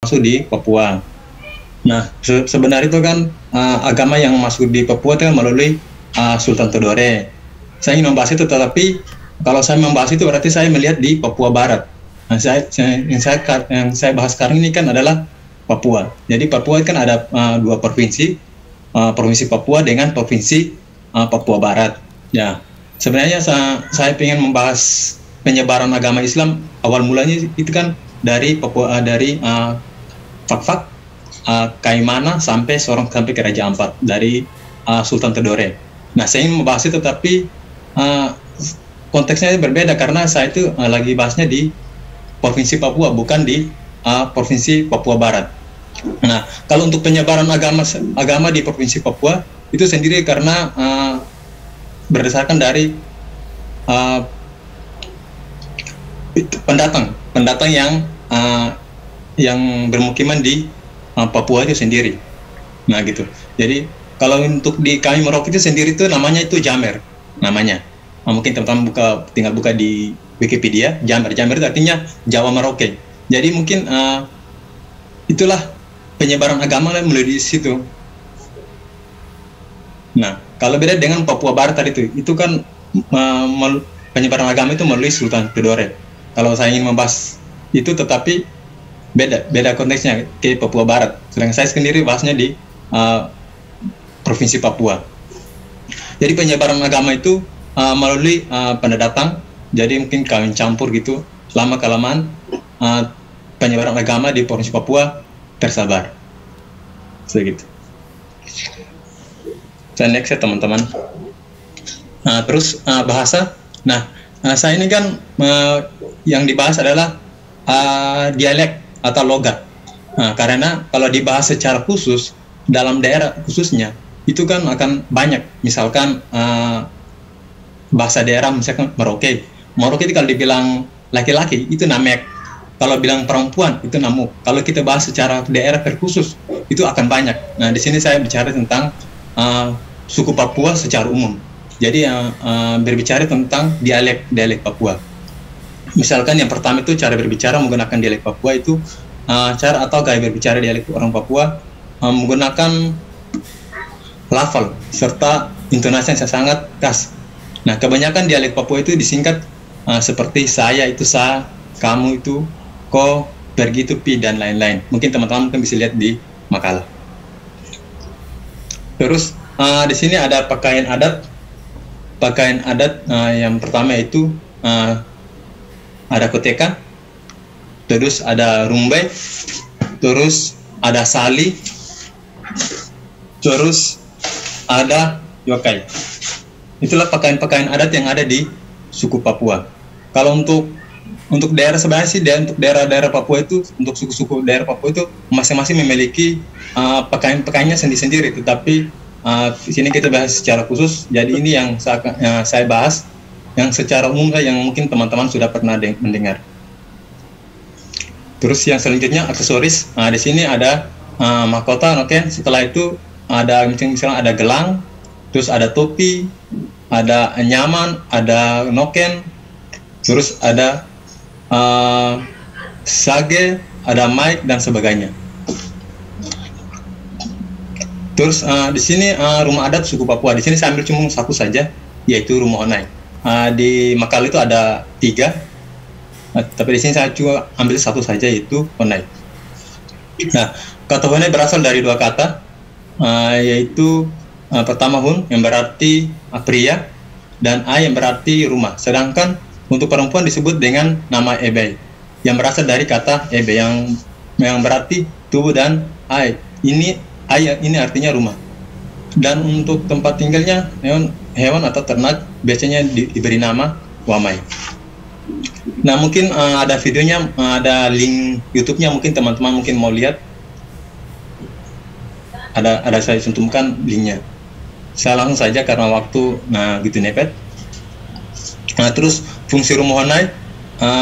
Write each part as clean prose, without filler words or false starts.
masuk di Papua. Nah, sebenarnya itu kan agama yang masuk di Papua itu kan melalui Sultan Todore. Saya ingin membahas itu, tetapi kalau saya membahas itu berarti saya melihat di Papua Barat. Nah, yang saya bahas sekarang ini kan adalah Papua. Jadi Papua kan ada dua provinsi, provinsi Papua dengan provinsi Papua Barat. Ya, sebenarnya saya ingin membahas penyebaran agama Islam awal mulanya itu kan dari Papua, dari Fakfak, Kaimana sampai Sorong sampai ke Raja Ampat dari Sultan Todore. Nah, saya ingin membahas itu, tapi konteksnya berbeda karena saya itu lagi bahasnya di Provinsi Papua, bukan di Provinsi Papua Barat. Nah, kalau untuk penyebaran agama di Provinsi Papua itu sendiri karena berdasarkan dari pendatang yang bermukiman di Papua itu sendiri. Nah, gitu. Jadi kalau untuk di kami Merauke itu sendiri itu namanya itu Jamer namanya. Mungkin teman-teman tinggal buka di Wikipedia, Jamer itu artinya Jawa Merauke. Jadi mungkin itulah penyebaran agama mulai di situ. Nah, kalau beda dengan Papua Barat tadi itu kan penyebaran agama itu melalui Sultan Todore. Kalau saya ingin membahas itu, tetapi beda konteksnya ke Papua Barat. Sedangkan saya sendiri bahasnya di Provinsi Papua. Jadi penyebaran agama itu melalui pendatang. Jadi mungkin kawin campur gitu, lama kelamaan penyebaran agama di Provinsi Papua tersebar. Segitu. Saya next ya teman-teman. Terus bahasa. Nah, saya ini kan yang dibahas adalah dialek atau logat. Karena kalau dibahas secara khusus dalam daerah khususnya itu kan akan banyak. Misalkan bahasa daerah misalkan Merauke itu kalau dibilang laki-laki itu namek, kalau bilang perempuan itu namuk. Kalau kita bahas secara daerah terkhusus itu akan banyak. Nah, di sini saya bicara tentang suku Papua secara umum. Jadi berbicara tentang dialek Papua. Misalkan yang pertama itu cara berbicara menggunakan dialek Papua itu cara atau gaya berbicara dialek orang Papua menggunakan lafal serta intonasi yang sangat khas. Nah, kebanyakan dialek Papua itu disingkat seperti saya itu sa, kamu itu ko, pergi itu pi, dan lain-lain. Mungkin teman-teman mungkin bisa lihat di makalah. Terus di sini ada pakaian adat. Pakaian adat yang pertama itu ada koteka, terus ada rumbai, terus ada sali, terus ada yokai. Itulah pakaian-pakaian adat yang ada di suku Papua. Kalau untuk daerah sebenarnya sih, untuk daerah-daerah Papua itu, untuk suku-suku daerah Papua itu masing-masing memiliki pakaian-pakaiannya sendiri-sendiri. Tetapi di sini kita bahas secara khusus. Jadi ini yang saya bahas yang secara umum yang mungkin teman-teman sudah pernah mendengar. Terus yang selanjutnya aksesoris. Di sini ada mahkota, oke. Setelah itu ada misalnya ada gelang, terus ada topi, ada nyaman, ada noken, terus ada sage, ada mic dan sebagainya. Terus di sini rumah adat suku Papua. Di sini saya ambil cuma satu saja, yaitu rumah Onai. Di Makal itu ada 3, tapi di sini saya juga ambil satu saja, yaitu Onai. Nah, kata Onai berasal dari 2 kata, yaitu pertama hun yang berarti pria dan a yang berarti rumah. Sedangkan untuk perempuan disebut dengan nama ebe yang berasal dari kata ebe yang berarti tubuh, dan ai ini artinya rumah. Dan untuk tempat tinggalnya hewan atau ternak biasanya diberi nama wamai. Nah, mungkin ada videonya, ada link YouTube-nya, mungkin teman-teman mungkin mau lihat. Ada saya cantumkan linknya. Saya langsung saja karena waktu gitu nepet. Terus fungsi rumah Honai,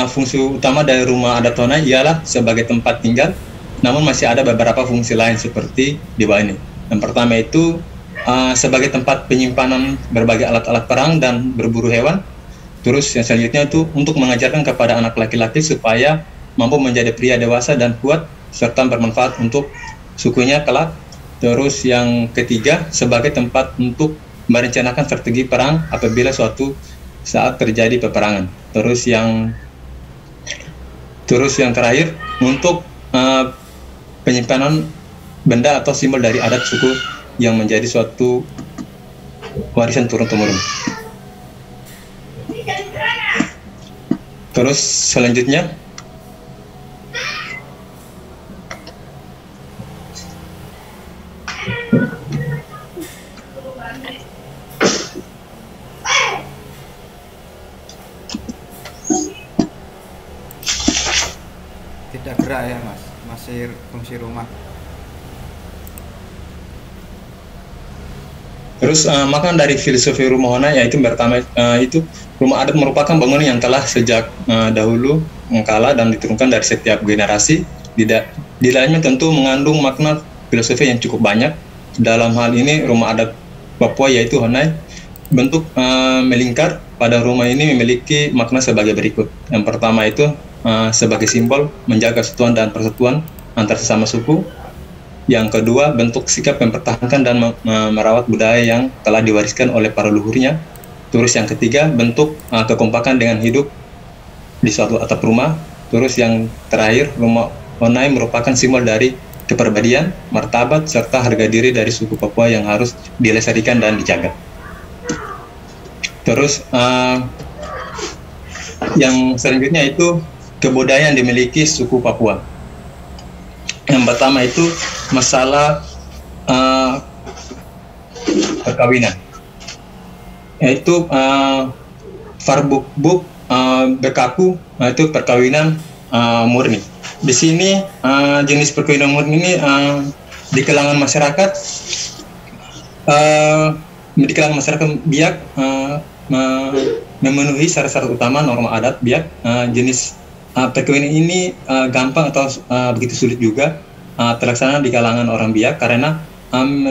fungsi utama dari rumah adat Honai ialah sebagai tempat tinggal, namun masih ada beberapa fungsi lain seperti di bawah ini. Yang pertama itu sebagai tempat penyimpanan berbagai alat-alat perang dan berburu hewan. Terus yang selanjutnya itu untuk mengajarkan kepada anak laki-laki supaya mampu menjadi pria dewasa dan kuat serta bermanfaat untuk sukunya kelak. Terus yang ketiga, sebagai tempat untuk merencanakan strategi perang apabila suatu saat terjadi peperangan. Terus yang terakhir, untuk penyimpanan benda atau simbol dari adat suku yang menjadi suatu warisan turun-temurun. Terus selanjutnya, tidak gerak ya Mas, masih fungsi rumah. Terus makna dari filosofi rumah Hona yaitu pertama itu rumah adat merupakan bangunan yang telah sejak dahulu kala dan diturunkan dari setiap generasi. Di dalamnya tentu mengandung makna filosofi yang cukup banyak. Dalam hal ini rumah adat Papua yaitu Honai, bentuk melingkar pada rumah ini memiliki makna sebagai berikut. Yang pertama itu sebagai simbol menjaga kesatuan dan persatuan antar sesama suku. Yang kedua, bentuk sikap mempertahankan dan merawat budaya yang telah diwariskan oleh para leluhurnya. Terus yang ketiga, bentuk kekompakan dengan hidup di suatu atap rumah. Terus yang terakhir, rumah Honai merupakan simbol dari kepribadian, martabat, serta harga diri dari suku Papua yang harus dilestarikan dan dijaga. Terus yang selanjutnya itu kebudayaan yang dimiliki suku Papua. Yang pertama itu masalah perkawinan, yaitu Farbuk Bekaku, itu perkawinan murni. Di sini jenis perkawinan murni ini di kalangan masyarakat Biak memenuhi syarat-syarat utama norma adat Biak. Jenis perkawinan ini gampang atau begitu sulit juga terlaksana di kalangan orang Biak karena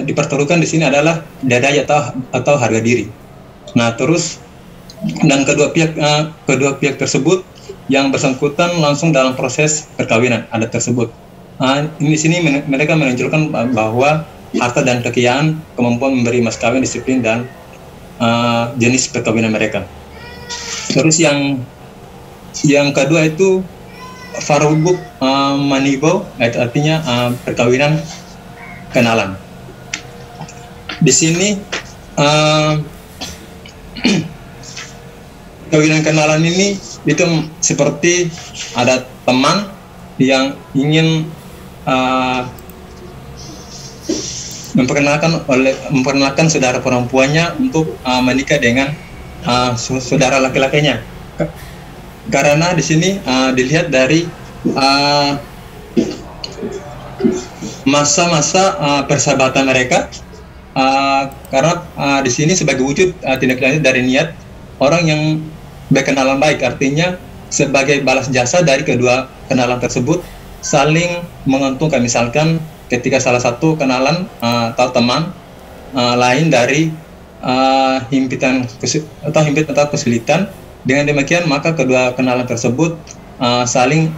dipertaruhkan di sini adalah dadai atau harga diri. Nah, terus dan kedua pihak tersebut yang bersangkutan langsung dalam proses perkawinan adat tersebut. Di sini mereka menunjukkan bahwa harta dan kekayaan, kemampuan memberi mas kawin, disiplin dan jenis perkawinan mereka. Terus yang kedua itu Farubuk Manibo, itu artinya perkawinan kenalan. Di sini perkawinan kenalan ini itu seperti ada teman yang ingin memperkenalkan saudara perempuannya untuk menikah dengan saudara laki-lakinya. Karena di sini dilihat dari masa-masa persahabatan mereka, karena di sini sebagai wujud tindak lanjut dari niat orang yang berkenalan baik, artinya sebagai balas jasa dari kedua kenalan tersebut saling menguntungkan. Misalkan ketika salah satu kenalan atau teman lain dari himpitan atau kesulitan, dengan demikian maka kedua kenalan tersebut saling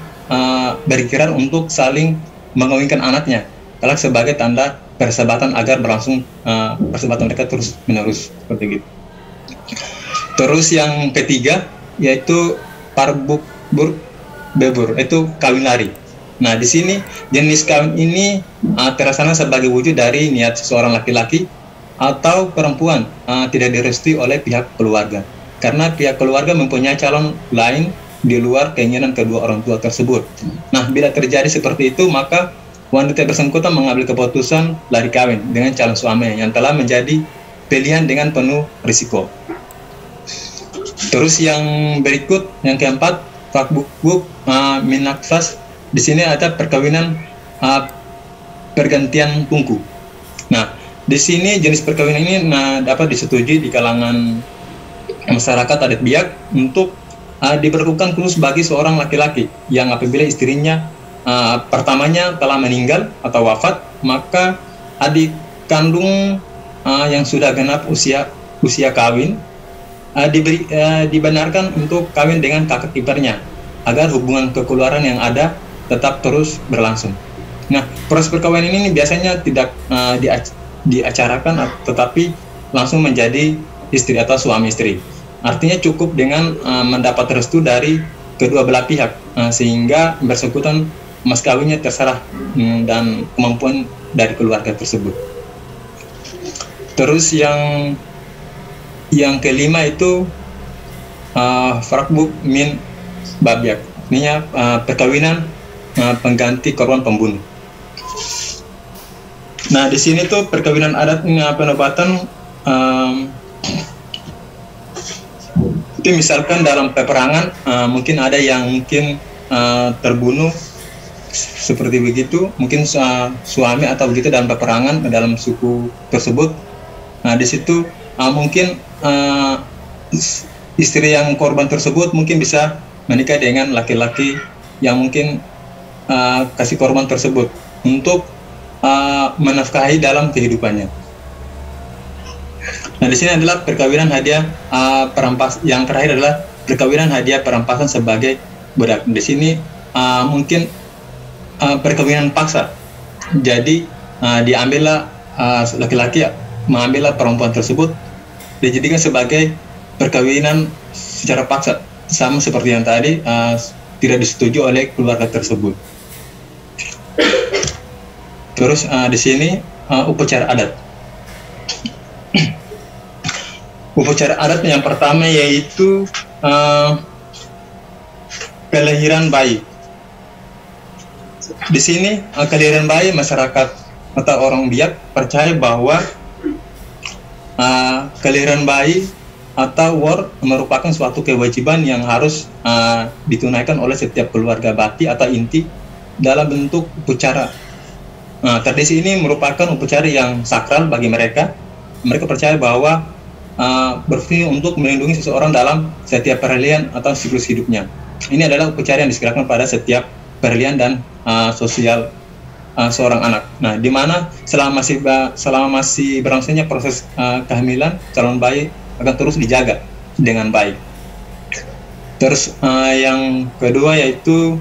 berkira untuk saling mengawinkan anaknya, kelak sebagai tanda persahabatan agar berlangsung persahabatan mereka terus menerus seperti itu. Terus yang ketiga yaitu Parbuk Bebur, itu kawin lari. Nah, di sini jenis kawin ini terlaksana sebagai wujud dari niat seorang laki-laki atau perempuan tidak direstui oleh pihak keluarga, karena pihak keluarga mempunyai calon lain di luar keinginan kedua orang tua tersebut. Nah, bila terjadi seperti itu, maka wanita bersangkutan mengambil keputusan lari kawin dengan calon suami yang telah menjadi pilihan dengan penuh risiko. Terus yang berikut, yang keempat, Fakbuk Minaksas. Di sini ada perkawinan pergantian tungku. Nah, di sini jenis perkawinan ini dapat disetujui di kalangan masyarakat adat Biak untuk diberlakukan khusus bagi seorang laki-laki yang apabila istrinya pertamanya telah meninggal atau wafat, maka adik kandung yang sudah genap usia kawin dibenarkan untuk kawin dengan kakak iparnya agar hubungan kekeluargaan yang ada tetap terus berlangsung. Nah, proses perkawinan ini biasanya tidak diacarakan, tetapi langsung menjadi istri atau suami istri. Artinya cukup dengan mendapat restu dari kedua belah pihak, sehingga bersangkutan mas kawinnya terserah dan kemampuan dari keluarga tersebut. Terus yang kelima itu Frakbuk min Babyak, artinya perkawinan pengganti korban pembunuh. Nah, di sini tuh perkawinan adat penobatan itu misalkan dalam peperangan mungkin ada yang mungkin terbunuh seperti begitu, mungkin suami atau begitu dalam peperangan dalam suku tersebut. Nah, di situ mungkin istri yang korban tersebut mungkin bisa menikah dengan laki-laki yang mungkin kasih korban tersebut untuk menafkahi dalam kehidupannya. Nah, di sini adalah perkawinan hadiah perampas. Yang terakhir adalah perkawinan hadiah perampasan sebagai budak. Di sini mungkin perkawinan paksa. Jadi diambillah laki-laki mengambillah perempuan tersebut, dijadikan sebagai perkawinan secara paksa, sama seperti yang tadi tidak disetujui oleh keluarga tersebut. Terus di sini upacara adat. Upacara adat yang pertama yaitu kelahiran bayi. Di sini kelahiran bayi, masyarakat atau orang Biak percaya bahwa kelahiran bayi atau war merupakan suatu kewajiban yang harus ditunaikan oleh setiap keluarga Bati atau inti dalam bentuk upacara. Tradisi ini merupakan upacara yang sakral bagi mereka. Mereka percaya bahwa berfungsi untuk melindungi seseorang dalam setiap peralihan atau siklus hidupnya. Ini adalah upacara yang diselenggarakan pada setiap peralihan dan sosial seorang anak. Nah, di mana selama masih berlangsungnya proses kehamilan, calon bayi akan terus dijaga dengan baik. Terus yang kedua yaitu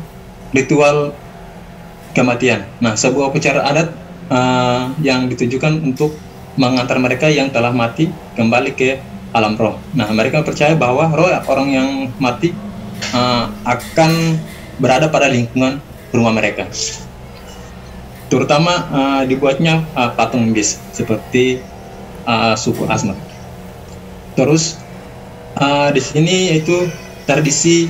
ritual kematian. Nah, sebuah upacara adat yang ditujukan untuk mengantar mereka yang telah mati kembali ke alam roh. Nah, mereka percaya bahwa roh orang yang mati akan berada pada lingkungan rumah mereka. Terutama dibuatnya patung bis seperti suku Asmat. Terus di sini yaitu tradisi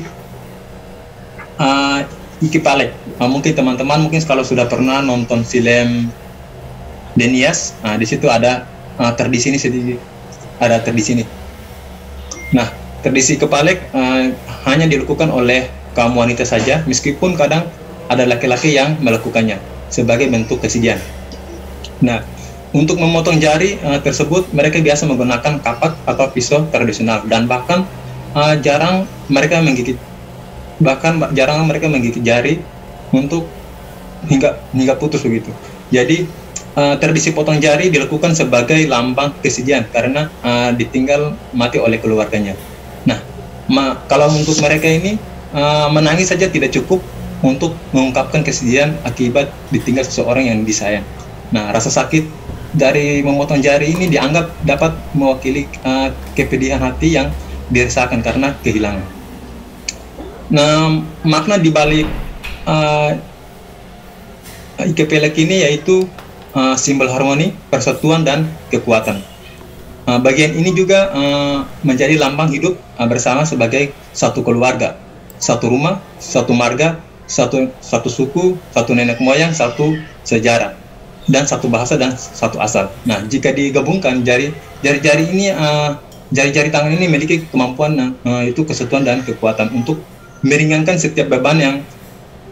Ikipalek. Mungkin teman-teman kalau sudah pernah nonton film Denias, di situ ada tradisi ini sedikit, ada tradisi ini. Nah, tradisi Kepalek hanya dilakukan oleh kaum wanita saja, meskipun kadang ada laki-laki yang melakukannya sebagai bentuk kesedihan. Nah, untuk memotong jari tersebut mereka biasa menggunakan kapak atau pisau tradisional, dan bahkan jarang mereka menggigit jari untuk hingga putus begitu. Jadi tradisi potong jari dilakukan sebagai lambang kesedihan karena ditinggal mati oleh keluarganya. Nah, kalau untuk mereka ini menangis saja tidak cukup untuk mengungkapkan kesedihan akibat ditinggal seseorang yang disayang. Nah, rasa sakit dari memotong jari ini dianggap dapat mewakili kepedihan hati yang dirasakan karena kehilangan. Nah, makna dibalik Ikepelek ini yaitu simbol harmoni, persatuan, dan kekuatan. Bagian ini juga menjadi lambang hidup bersama sebagai satu keluarga, satu rumah, satu marga, satu suku, satu nenek moyang, satu sejarah, dan satu bahasa dan satu asal. Nah, jika digabungkan jari-jari ini, jari-jari tangan ini memiliki kemampuan itu kesatuan dan kekuatan untuk meringankan setiap beban yang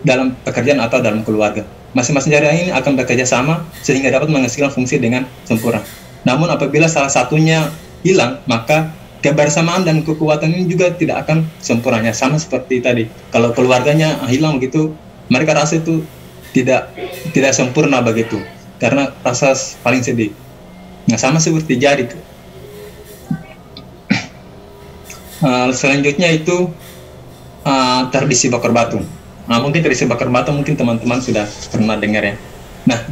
dalam pekerjaan atau dalam keluarga. Masing-masing jari ini akan bekerja sama sehingga dapat menghasilkan fungsi dengan sempurna. Namun apabila salah satunya hilang, maka kebersamaan dan kekuatan ini juga tidak akan sempurnanya. Sama seperti tadi, kalau keluarganya hilang begitu, mereka rasa itu tidak sempurna begitu, karena rasa paling sedih. Nah, sama seperti jari. Selanjutnya itu tradisi bakar batu. Nah, mungkin tradisi bakar batu mungkin teman-teman sudah pernah dengar ya. Nah,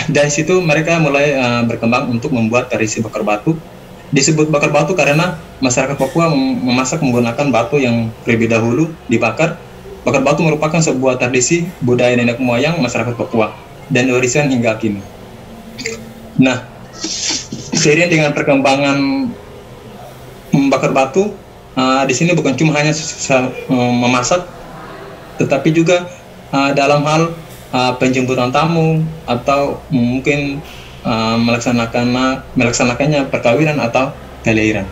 dari situ mereka mulai berkembang untuk membuat tradisi bakar batu. Disebut bakar batu karena masyarakat Papua memasak menggunakan batu yang terlebih dahulu dibakar. Bakar batu merupakan sebuah tradisi budaya nenek moyang masyarakat Papua dan warisan hingga kini. Nah, seiring dengan perkembangan membakar batu, di sini bukan cuma hanya memasak, tetapi juga dalam hal penjemputan tamu atau mungkin melaksanakannya perkawinan atau kelahiran.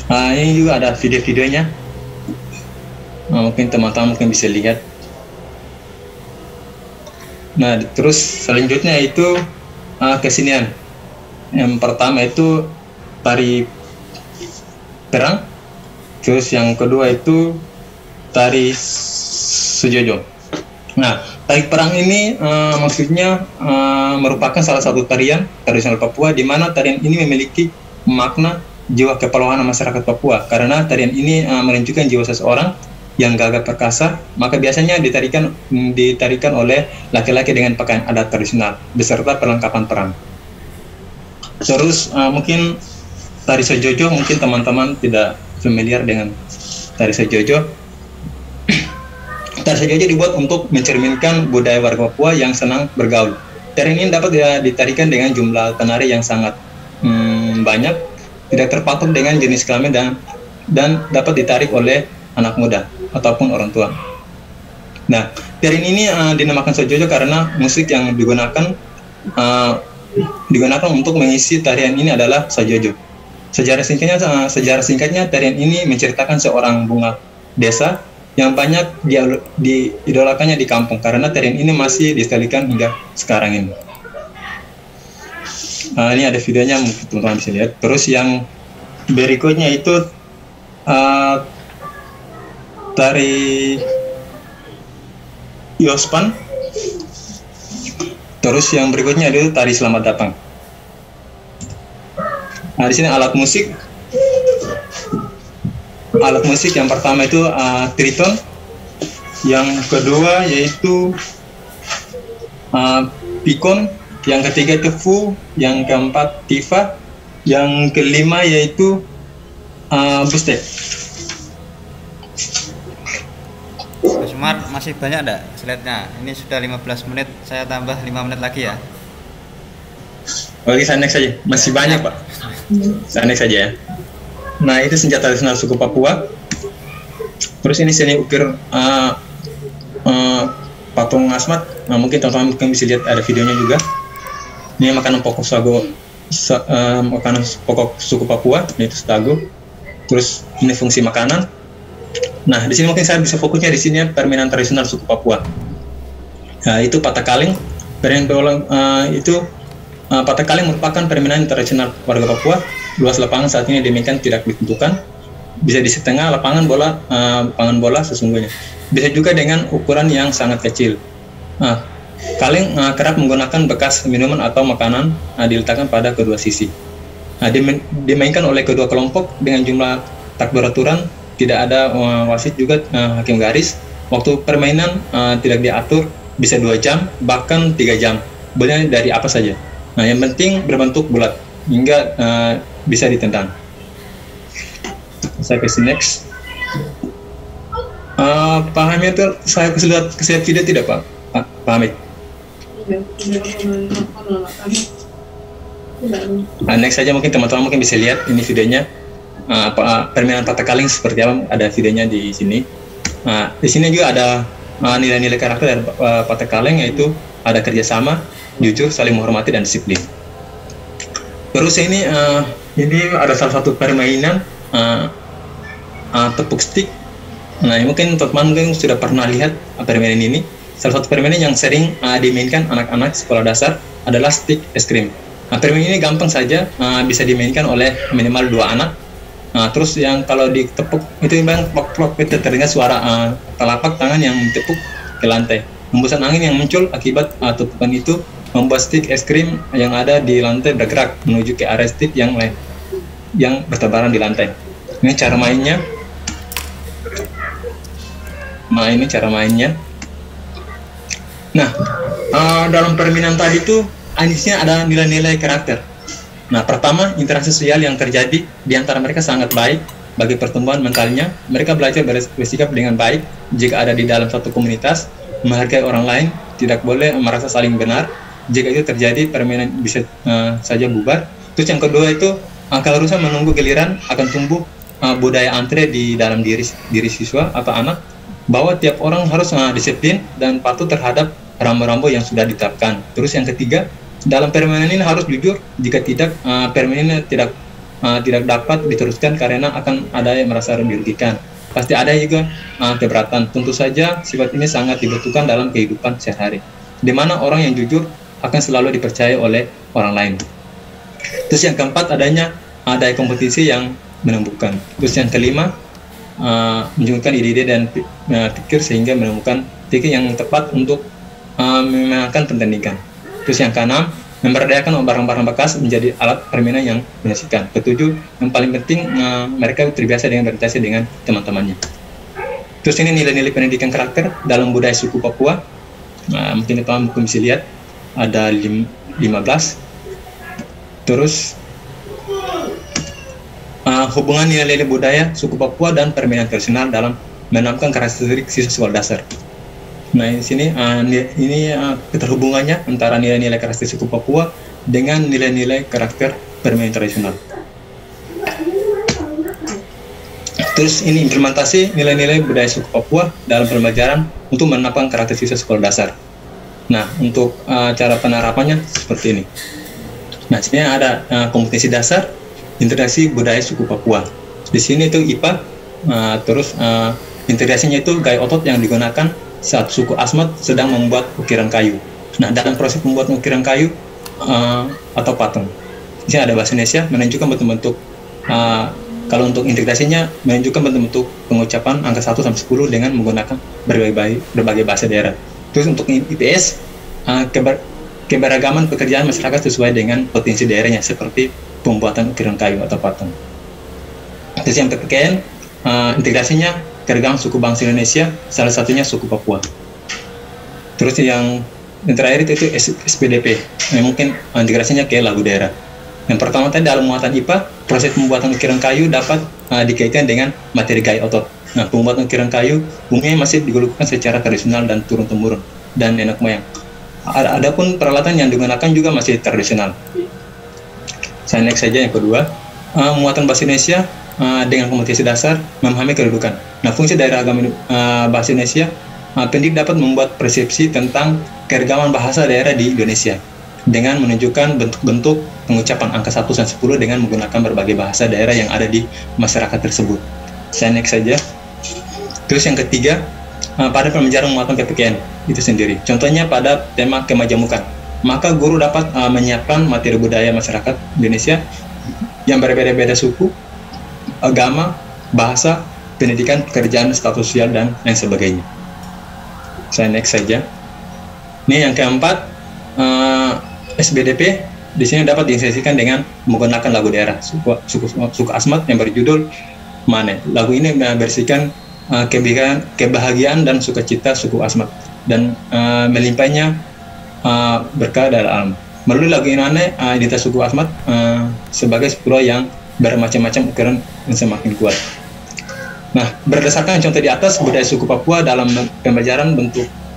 Ini juga ada video-videonya, mungkin teman-teman mungkin bisa lihat. Nah, terus selanjutnya itu kesenian. Yang pertama itu tari perang, terus yang kedua itu tari Sujojo. Nah, tari perang ini maksudnya merupakan salah satu tarian tradisional Papua, di mana tarian ini memiliki makna jiwa kepahlawanan masyarakat Papua, karena tarian ini menunjukkan jiwa seseorang yang gagah perkasa. Maka biasanya ditarikan oleh laki-laki dengan pakaian adat tradisional beserta perlengkapan perang. Terus mungkin tari Sujojo, mungkin teman-teman tidak familiar dengan tari Sujojo. Tari Sujojo dibuat untuk mencerminkan budaya warga Papua yang senang bergaul. Tarian ini dapat ditarikan dengan jumlah penari yang sangat banyak, tidak terpatok dengan jenis kelamin dan dapat ditarik oleh anak muda ataupun orang tua. Nah, tarian ini dinamakan Sujojo karena musik yang digunakan untuk mengisi tarian ini adalah Sujojo. Sejarah singkatnya tarian ini menceritakan seorang bunga desa yang banyak diidolakannya di kampung, karena tarian ini masih dilestarikan hingga sekarang ini. Ini ada videonya, mungkin teman-teman bisa lihat. Terus yang berikutnya itu tari Yospan. Terus yang berikutnya itu tari Selamat Datang. Nah, di sini alat musik yang pertama itu triton, yang kedua yaitu pikon, yang ketiga itu fu, yang keempat tifa, yang kelima yaitu bustek. Mas Umar, masih banyak enggak slide-nya? Ini sudah 15 menit, saya tambah 5 menit lagi ya. Oke, saya next saja. Masih banyak, Pak. Saya next saja ya. Nah, itu senjata tradisional suku Papua. Terus ini seni ukir patung asmat. Nah, mungkin teman-teman bisa lihat, ada videonya juga. Ini makanan pokok makanan pokok suku Papua, yaitu sago. Terus ini fungsi makanan. Nah, di sini mungkin saya bisa fokusnya di sini permainan tradisional suku Papua. Nah, itu patakaleng. Patakaleng merupakan permainan tradisional warga Papua. Luas lapangan saat ini demikian tidak ditentukan. Bisa di setengah lapangan bola sesungguhnya. Bisa juga dengan ukuran yang sangat kecil. Nah, kaleng kerap menggunakan bekas minuman atau makanan diletakkan pada kedua sisi. Nah, dimainkan oleh kedua kelompok dengan jumlah tak beraturan, tidak ada wasit juga hakim garis. Waktu permainan tidak diatur, bisa 2 jam bahkan 3 jam. Boleh dari apa saja. Nah, yang penting berbentuk bulat hingga bisa ditendang. Saya kasih next. Pak Hamid, saya kasih video tidak Pak Hamid? Next saja, mungkin teman-teman mungkin bisa lihat ini videonya. Permainan patakaleng seperti apa, ada videonya di sini. Di sini juga ada nilai-nilai karakter dari patakaleng, yaitu ada kerjasama, jujur, saling menghormati, dan disiplin. Terus ini ada salah satu permainan tepuk stick. Nah, mungkin teman-teman sudah pernah lihat permainan ini. Salah satu permainan yang sering dimainkan anak-anak sekolah dasar adalah stick es krim. Nah, permainan ini gampang saja, bisa dimainkan oleh minimal 2 anak. Terus yang kalau ditepuk itu memang plok-plok, itu terdengar suara telapak tangan yang ditepuk ke lantai. Hembusan angin yang muncul akibat tepukan itu membuat stick es krim yang ada di lantai bergerak menuju ke area stick yang lain yang bertebaran di lantai. Ini cara mainnya. Nah, ini cara mainnya. Nah, dalam permainan tadi itu Anisnya ada nilai-nilai karakter. Nah, pertama, interaksi sosial yang terjadi di antara mereka sangat baik bagi pertumbuhan mentalnya. Mereka belajar bersikap dengan baik jika ada di dalam satu komunitas, menghargai orang lain, tidak boleh merasa saling benar. Jika itu terjadi, permainan bisa saja bubar. Terus yang kedua itu, keharusan menunggu giliran akan tumbuh budaya antre di dalam diri siswa atau anak, bahwa tiap orang harus disiplin dan patuh terhadap rambu-rambu yang sudah ditetapkan. Terus yang ketiga, dalam permainan ini harus jujur. Jika tidak, permainan tidak dapat diteruskan karena akan ada yang merasa dirugikan. Pasti ada juga keberatan. Tentu saja sifat ini sangat dibutuhkan dalam kehidupan sehari-hari, di mana orang yang jujur akan selalu dipercaya oleh orang lain. Terus yang keempat, adanya ada kompetisi yang menumbuhkan. Terus yang kelima, menunjukkan ide-ide dan pikir sehingga menemukan pikir yang tepat untuk memenangkan pertandingan. Terus yang keenam, memberdayakan barang-barang bekas menjadi alat permainan yang menyaksikan. Ketujuh, yang paling penting, mereka terbiasa dengan berinteraksi dengan teman-temannya. Terus ini nilai-nilai pendidikan karakter dalam budaya suku Papua. Mungkin teman-teman bisa lihat ada 15. Terus hubungan nilai-nilai budaya suku Papua dan permainan tradisional dalam menanamkan karakteristik siswa sekolah dasar. Nah, di sini ini keterhubungannya antara nilai-nilai karakteristik suku Papua dengan nilai-nilai karakter permainan tradisional. Terus ini implementasi nilai-nilai budaya suku Papua dalam pembelajaran untuk menanamkan karakter siswa sekolah dasar. Nah, untuk cara penerapannya seperti ini. Nah, sini ada kompetensi dasar integrasi budaya suku Papua. Di sini itu IPA, terus integrasinya itu gaya otot yang digunakan saat suku Asmat sedang membuat ukiran kayu. Nah, dalam proses membuat ukiran kayu atau patung, di sini ada bahasa Indonesia menunjukkan bentuk-bentuk. Kalau untuk integrasinya menunjukkan bentuk-bentuk pengucapan angka 1 sampai 10 dengan menggunakan berbagai bahasa daerah. Terus untuk IPS, keberagaman pekerjaan masyarakat sesuai dengan potensi daerahnya, seperti pembuatan ukiran kayu atau patung. Terus yang PPKN, integrasinya keragaman suku bangsa Indonesia, salah satunya suku Papua. Terus yang terakhir itu SPDP, mungkin integrasinya ke lagu daerah. Yang pertama tadi dalam muatan IPA, proses pembuatan ukiran kayu dapat dikaitkan dengan materi gaya otot. Nah, pembuatan ukiran kayu umumnya masih dilakukan secara tradisional dan turun-temurun dan nenek moyang. Adapun peralatan yang digunakan juga masih tradisional. Saya next saja yang kedua, muatan bahasa Indonesia dengan kompetensi dasar memahami kedudukan. Nah, fungsi dari agama bahasa Indonesia, pendidik dapat membuat persepsi tentang keragaman bahasa daerah di Indonesia dengan menunjukkan bentuk-bentuk pengucapan angka 1 sampai 10 dengan menggunakan berbagai bahasa daerah yang ada di masyarakat tersebut. Saya next saja. Terus yang ketiga, pada pembelajaran muatan PPKN itu sendiri. Contohnya pada tema kemajemukan, maka guru dapat menyiapkan materi budaya masyarakat Indonesia yang berbeda-beda suku, agama, bahasa, pendidikan, pekerjaan, status sosial, dan lain sebagainya. Saya next saja. Ini yang keempat, SBDP di sini dapat diinsersikan dengan menggunakan lagu daerah suku Asmat yang berjudul Mane. Lagu ini berisikan kebahagiaan dan sukacita suku Asmat dan melimpahnya berkah dari alam. Melalui lagu ini identitas suku Asmat sebagai pulau yang bermacam-macam ukuran yang semakin kuat. Nah, berdasarkan contoh di atas, budaya suku Papua dalam pembelajaran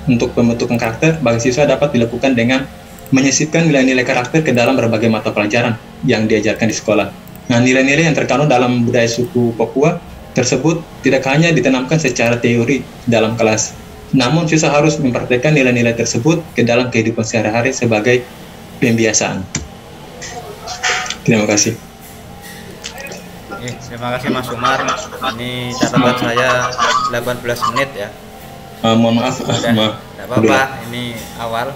untuk pembentukan karakter bagi siswa dapat dilakukan dengan menyisipkan nilai-nilai karakter ke dalam berbagai mata pelajaran yang diajarkan di sekolah. Nah, nilai-nilai yang terkandung dalam budaya suku Papua tersebut tidak hanya ditanamkan secara teori dalam kelas, namun siswa harus mempraktikkan nilai-nilai tersebut ke dalam kehidupan sehari-hari sebagai pembiasaan. Terima kasih. Terima kasih Mas Umar. Ini catatan saya 18 menit ya. Mohon maaf. Tidak apa-apa, ini awal.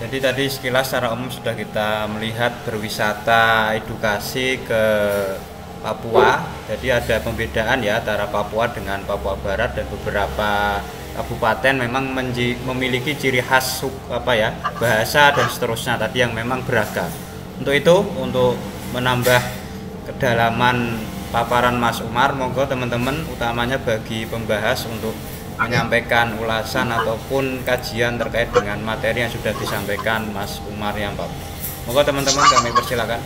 Jadi tadi sekilas secara umum sudah kita melihat berwisata edukasi ke Papua. Jadi ada pembedaan ya antara Papua dengan Papua Barat, dan beberapa kabupaten memang memiliki ciri khas bahasa dan seterusnya tadi yang memang beragam. Untuk itu, untuk menambah kedalaman paparan Mas Umar, monggo teman-teman, utamanya bagi pembahas untuk menyampaikan ulasan ataupun kajian terkait dengan materi yang sudah disampaikan Mas Umar yang Pak. Moga teman-teman kami persilakan.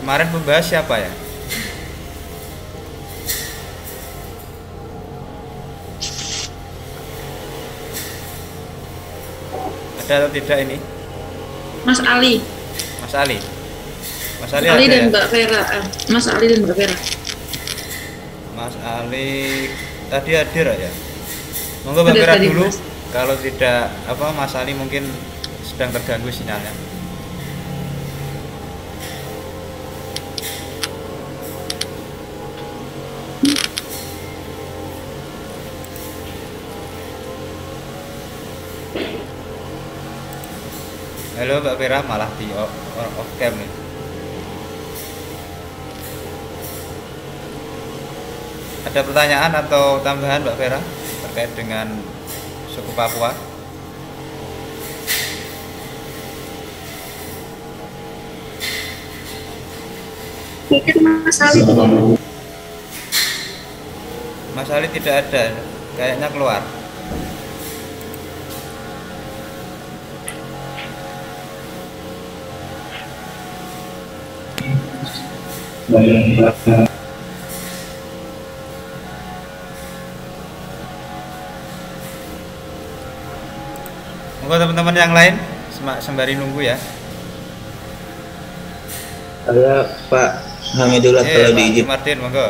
Kemarin pembahas siapa ya? Ada atau tidak ini? Mas Ali. Mas Ali. Mas Ali, Ali dan ya? Mbak Vera. Mas Ali dan Mbak Vera. Mas Ali tadi hadir ya? Monggo Mbak Vera dulu. Mas. Kalau tidak apa Mas Ali mungkin sedang terganggu sinyalnya. Halo Mbak Vera, malah di off cam nih. Ada pertanyaan atau tambahan Mbak Vera terkait dengan suku Papua? Mungkin Mas Ali. Mas Ali tidak ada, kayaknya keluar. Monggo teman-teman yang lain sembari nunggu ya. Ada Pak Hamidullah kalau Pak diizin. Martin, monggo.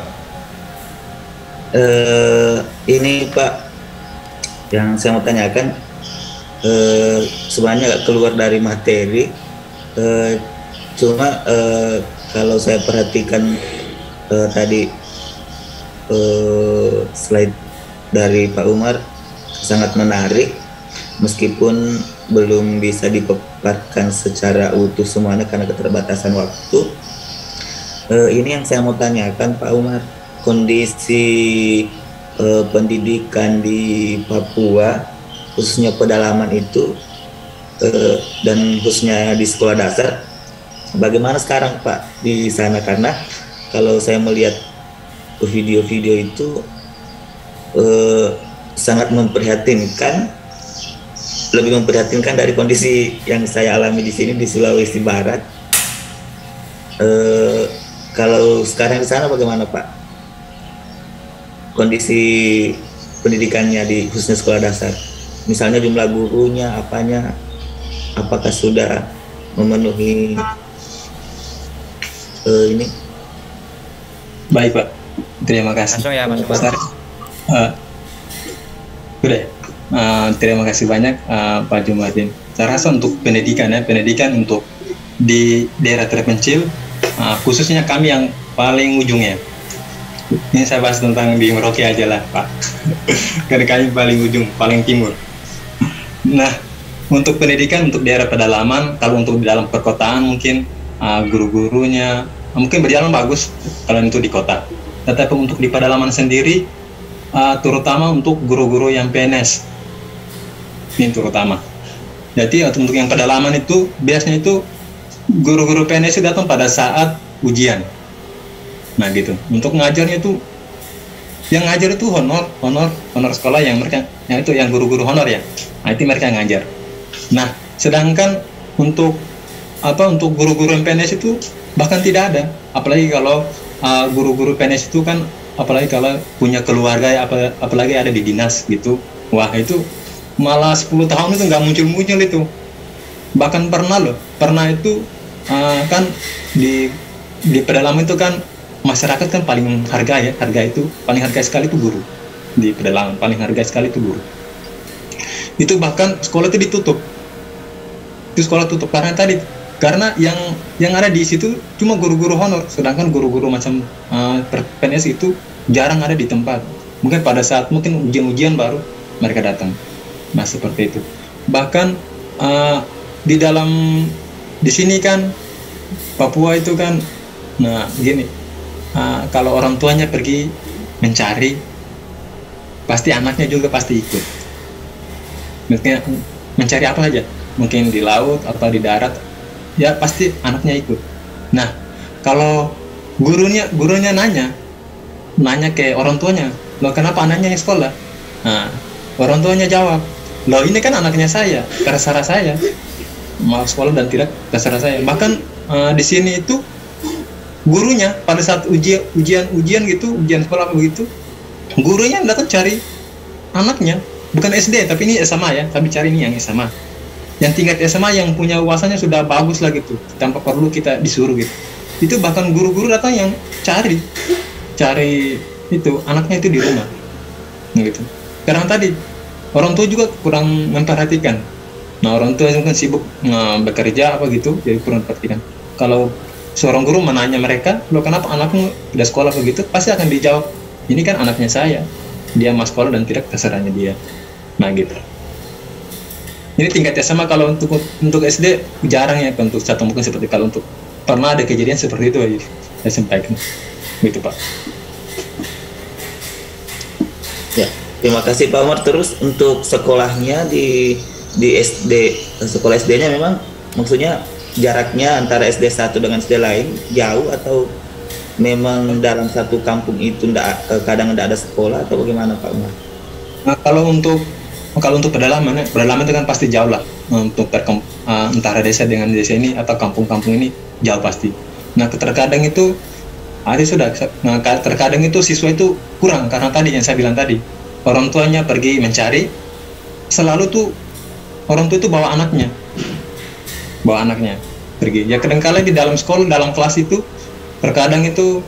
Ini Pak, yang saya mau tanyakan, sebenarnya nggak keluar dari materi, cuma kalau saya perhatikan tadi slide dari Pak Umar sangat menarik, meskipun belum bisa dipaparkan secara utuh semuanya karena keterbatasan waktu. Ini yang saya mau tanyakan Pak Umar, kondisi pendidikan di Papua khususnya pedalaman itu dan khususnya di sekolah dasar bagaimana sekarang Pak di sana, karena kalau saya melihat video-video itu sangat memprihatinkan, lebih memprihatinkan dari kondisi yang saya alami di sini di Sulawesi Barat. Kalau sekarang di sana bagaimana Pak kondisi pendidikannya di khususnya sekolah dasar, misalnya jumlah gurunya, apanya, apakah sudah memenuhi ini? Baik Pak, terima kasih. Langsung ya Mas Umar. Terima kasih banyak Pak Jumadin. Saya rasa untuk pendidikan untuk di daerah terpencil, khususnya kami yang paling ujungnya. Ini saya bahas tentang di Merauke aja lah Pak, karena kami paling ujung, paling timur. Nah, untuk pendidikan untuk daerah pedalaman, kalau untuk di dalam perkotaan mungkin guru-gurunya mungkin berjalan bagus kalau itu di kota. Tetapi untuk di pedalaman sendiri, terutama untuk guru-guru yang PNS, ini terutama. Jadi untuk yang pedalaman itu biasanya itu guru-guru PNS itu datang pada saat ujian. Nah gitu. Untuk ngajarnya itu, yang ngajar itu honor sekolah yang mereka, yang guru-guru honor ya. Nah itu mereka yang ngajar. Nah sedangkan untuk guru-guru yang PNS itu bahkan tidak ada. Apalagi kalau guru-guru PNS itu kan, apalagi kalau punya keluarga, apalagi ada di dinas gitu. Wah itu malah 10 tahun itu nggak muncul itu. Bahkan pernah itu kan di pedalaman itu kan masyarakat kan paling harga itu paling harga sekali itu guru. Di pedalaman paling harga sekali itu guru. Itu bahkan sekolah itu ditutup. Itu sekolah tutup karena yang ada di situ cuma guru-guru honor, sedangkan guru-guru macam PNS itu jarang ada di tempat. Mungkin pada saat mungkin ujian-ujian baru mereka datang. Nah seperti itu. Bahkan di sini kan Papua itu kan, nah gini, kalau orang tuanya pergi mencari pasti anaknya juga pasti ikut. Mungkin mencari apa aja, mungkin di laut atau di darat, ya pasti anaknya ikut. Nah, kalau gurunya nanya ke orang tuanya, loh kenapa anaknya yang sekolah? Nah, orang tuanya jawab, loh ini kan anaknya saya, terserah saya mau sekolah dan tidak, terserah saya. Bahkan di sini itu gurunya pada saat ujian gitu, ujian sekolah begitu, gurunya datang cari anaknya, bukan SD tapi ini SMA ya, tapi cari ini yang SMA, yang tingkat SMA yang punya wawasannya sudah bagus lah gitu, tanpa perlu kita disuruh gitu. Itu bahkan guru-guru datang yang cari itu anaknya itu di rumah gitu. Karena tadi orang tua juga kurang memperhatikan. Nah, orang tua mungkin sibuk bekerja apa gitu, jadi kurang perhatikan. Kalau seorang guru menanya mereka, lo kenapa anakmu tidak sekolah begitu, pasti akan dijawab, ini kan anaknya saya, dia mau sekolah dan tidak, terserahnya dia. Nah gitu. Ini tingkat SMA. Kalau untuk SD jarang ya, untuk satu mungkin seperti, kalau untuk pernah ada kejadian seperti itu aja saya sampaikan gitu Pak. Ya, terima kasih Pak Umar. Terus untuk sekolahnya di SD, sekolah SD-nya memang maksudnya jaraknya antara SD 1 dengan SD lain jauh, atau memang dalam satu kampung itu kadang tidak ada sekolah, atau bagaimana Pak Umar? Nah, kalau untuk pedalaman itu kan pasti jauh lah, untuk antara desa dengan desa ini atau kampung-kampung ini jauh pasti. Nah, terkadang itu terkadang itu siswa itu kurang, karena tadi yang saya bilang tadi, orang tuanya pergi mencari, selalu tuh orang tua itu bawa anaknya pergi. Ya kadang-kala di dalam sekolah, dalam kelas itu terkadang itu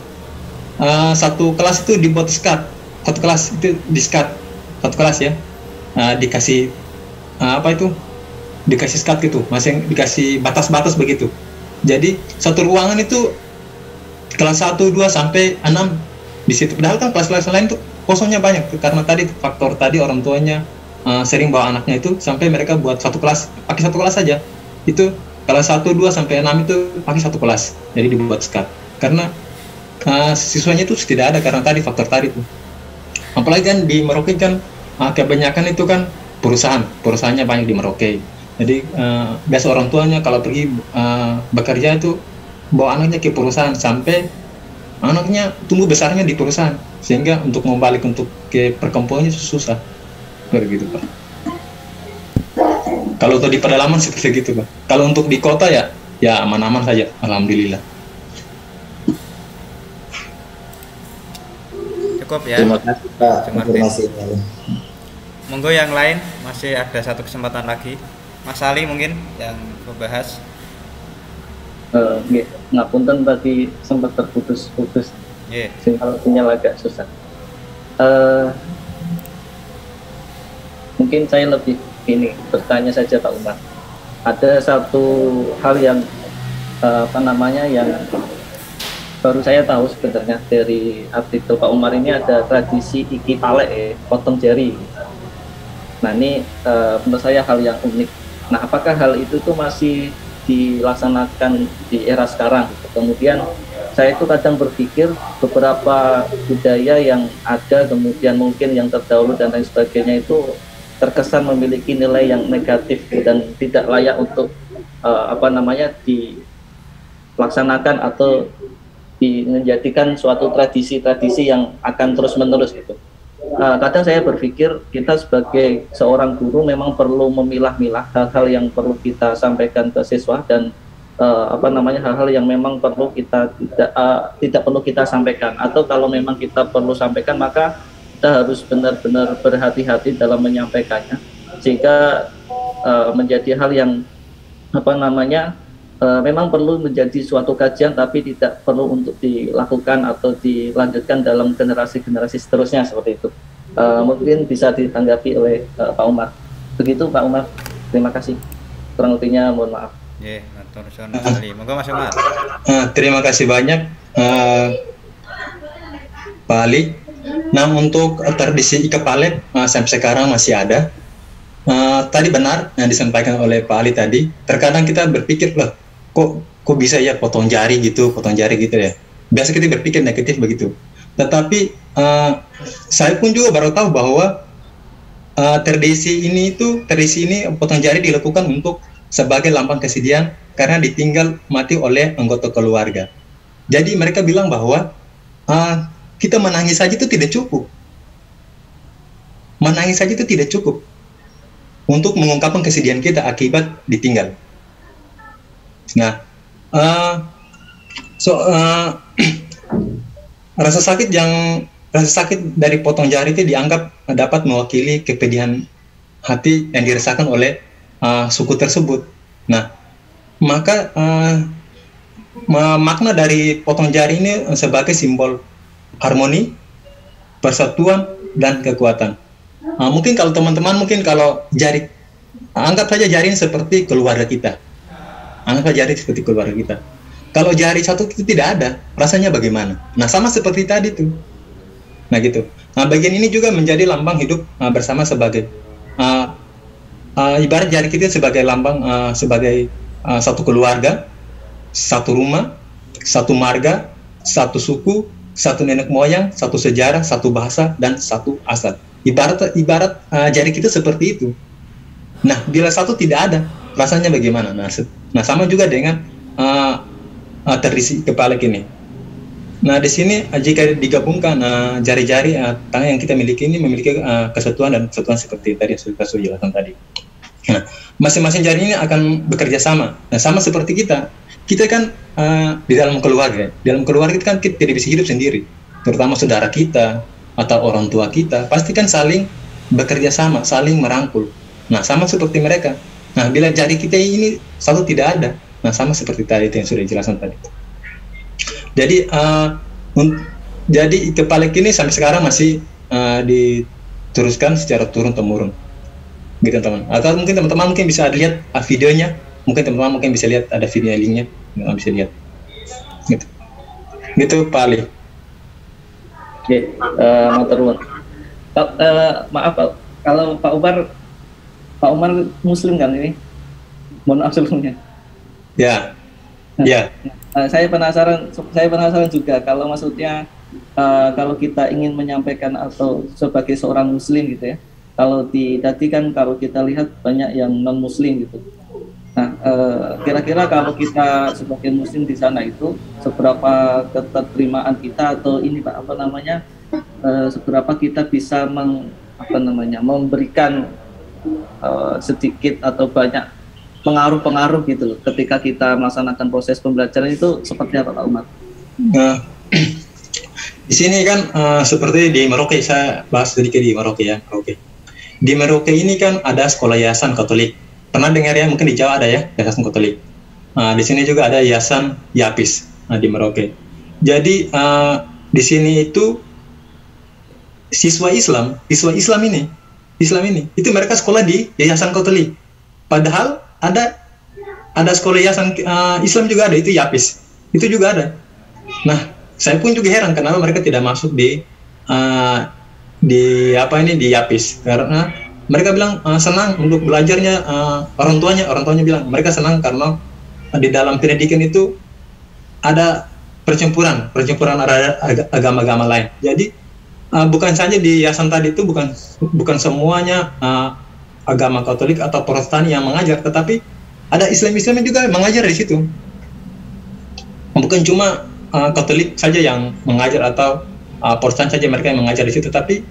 satu kelas itu dibuat skat, satu kelas itu di skat, satu kelas ya, dikasih dikasih skat gitu, masing dikasih batas-batas begitu. Jadi satu ruangan itu kelas 1, 2 sampai 6 di situ. Padahal kan kelas-kelas lain tuh kosongnya banyak, karena tadi faktor tadi orang tuanya sering bawa anaknya itu, sampai mereka buat satu kelas, pakai satu kelas saja. Itu kelas 1, 2 sampai 6 itu pakai satu kelas. Jadi dibuat skat. Karena siswanya itu tidak ada, karena tadi faktor tadi tuh. Apalagi kan di Merauke kan kebanyakan itu kan perusahaannya banyak di Merauke. Jadi biasa orang tuanya kalau pergi bekerja itu bawa anaknya ke perusahaan, sampai anaknya tumbuh besarnya di perusahaan, sehingga untuk mau balik untuk ke perkampungannya susah. Begitu Pak. Kalau untuk di pedalaman seperti gitu Pak. Kalau untuk di kota ya aman-aman saja, alhamdulillah. Cukup ya. Terima kasih Pak informasinya. Monggo yang lain, masih ada satu kesempatan lagi. Mas Ali mungkin yang membahas. Ngapunten tadi sempat terputus-putus. Yeah. Sinyal agak susah. Mungkin saya lebih bertanya saja Pak Umar. Ada satu hal yang yang baru saya tahu sebenarnya dari artikel Pak Umar ini, ada tradisi iki palek, potong jari. Nah ini menurut saya hal yang unik. Nah apakah hal itu tuh masih dilaksanakan di era sekarang? Kemudian saya itu kadang berpikir beberapa budaya yang ada kemudian mungkin yang terdahulu dan lain sebagainya itu terkesan memiliki nilai yang negatif dan tidak layak untuk dilaksanakan atau menjadikan suatu tradisi-tradisi yang akan terus-menerus gitu. Kadang saya berpikir kita sebagai seorang guru memang perlu memilah-milah hal-hal yang perlu kita sampaikan ke siswa, dan hal-hal yang memang perlu kita tidak perlu kita sampaikan, atau kalau memang kita perlu sampaikan maka kita harus benar-benar berhati-hati dalam menyampaikannya, sehingga menjadi hal yang memang perlu menjadi suatu kajian, tapi tidak perlu untuk dilakukan atau dilanjutkan dalam generasi-generasi seterusnya seperti itu. Mungkin bisa ditanggapi oleh Pak Umar. Begitu Pak Umar. Terima kasih. Kurang lebihnya mohon maaf. Monggo Mas Umar. Terima kasih banyak Pak Ali. Nah, untuk tradisi ikat palek sampai sekarang masih ada. Tadi benar yang disampaikan oleh Pak Ali tadi. Terkadang kita berpikir, loh, kok bisa ya potong jari gitu ya. Biasa kita berpikir negatif begitu. Tetapi saya pun juga baru tahu bahwa tradisi ini potong jari dilakukan untuk sebagai lambang kesedihan karena ditinggal mati oleh anggota keluarga. Jadi mereka bilang bahwa kita menangis saja itu tidak cukup. Menangis saja itu tidak cukup untuk mengungkapkan kesedihan kita akibat ditinggal. Nah, rasa sakit dari potong jari itu dianggap dapat mewakili kepedihan hati yang dirasakan oleh suku tersebut. Nah, maka makna dari potong jari ini sebagai simbol harmoni, persatuan, dan kekuatan. Mungkin kalau teman-teman, jari, anggap saja jari ini seperti keluarga kita. Anggap saja jari seperti keluarga kita. Kalau jari satu itu tidak ada, rasanya bagaimana? Nah, sama seperti tadi tuh. Nah, gitu. Nah, bagian ini juga menjadi lambang hidup bersama sebagai ibarat jari kita sebagai lambang sebagai satu keluarga, satu rumah, satu marga, satu suku, satu nenek moyang, satu sejarah, satu bahasa, dan satu asal. Ibarat jari kita seperti itu. Nah, bila satu tidak ada, rasanya bagaimana? Nah, sama juga dengan tradisi kepalak ini. Nah, di sini jika digabungkan jari-jari tangan yang kita miliki ini memiliki kesatuan dan kesatuan seperti tadi yang sudah saya jelaskan tadi. Nah, masing-masing jari ini akan bekerja sama. Nah, sama seperti kita. Kita kan di dalam keluarga. Dalam keluarga kita kan kita tidak bisa hidup sendiri. Terutama saudara kita atau orang tua kita pasti kan saling bekerja sama, saling merangkul. Nah, sama seperti mereka. Nah, bila jari kita ini satu tidak ada, nah sama seperti tadi itu yang sudah dijelaskan tadi. Jadi, jadi kepalak ini sampai sekarang masih diteruskan secara turun-temurun, gitu teman. Atau mungkin teman-teman bisa lihat videonya. Mungkin teman-teman bisa lihat ada video linknya, teman bisa lihat. Gitu Pak Ali. Oke, maaf kalau Pak Umar Muslim kan ini? Mohon maaf sebelumnya. Ya. Nah, ya. Saya penasaran juga kalau maksudnya kalau kita ingin menyampaikan atau sebagai seorang Muslim gitu ya. Tadi kan kalau kita lihat banyak yang non Muslim gitu. Nah, kira-kira kalau kita sebagai Muslim di sana itu seberapa keterterimaan kita atau ini Pak seberapa kita bisa memberikan sedikit atau banyak pengaruh-pengaruh gitu loh ketika kita melaksanakan proses pembelajaran itu seperti apa Pak Umar? Nah, di sini kan seperti di Merauke, saya bahas sedikit di Merauke ya. Di Merauke ini kan ada sekolah yayasan Katolik. Pernah dengar ya, mungkin di Jawa ada ya yayasan Katolik. Di sini juga ada yayasan Yapis di Merauke. Jadi di sini itu siswa Islam ini itu mereka sekolah di yayasan Katolik. Padahal ada sekolah yayasan Islam juga ada, itu Yapis. Itu juga ada. Nah, saya pun juga heran kenapa mereka tidak masuk di Yapis, karena mereka bilang senang untuk belajarnya. Orang tuanya bilang mereka senang karena di dalam pendidikan itu ada percampuran agama-agama lain. Jadi bukan saja di yayasan tadi itu bukan semuanya agama Katolik atau Protestan yang mengajar, tetapi ada Islam juga mengajar di situ. Bukan cuma Katolik saja yang mengajar atau Protestan saja mereka yang mengajar di situ, tapi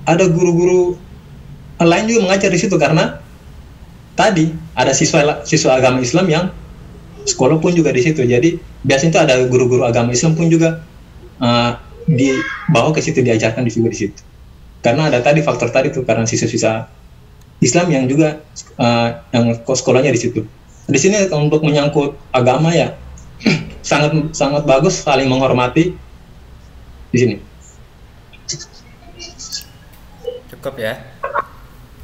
ada guru-guru lain juga mengajar di situ, karena tadi ada siswa agama Islam yang sekolah pun juga di situ. Jadi biasanya itu ada guru-guru agama Islam pun juga dibawa ke situ, diajarkan juga di situ. Karena ada tadi faktor tadi tuh, karena siswa-siswa Islam yang juga yang sekolahnya di situ. Di sini untuk menyangkut agama ya sangat bagus, saling menghormati di sini. Cukup ya.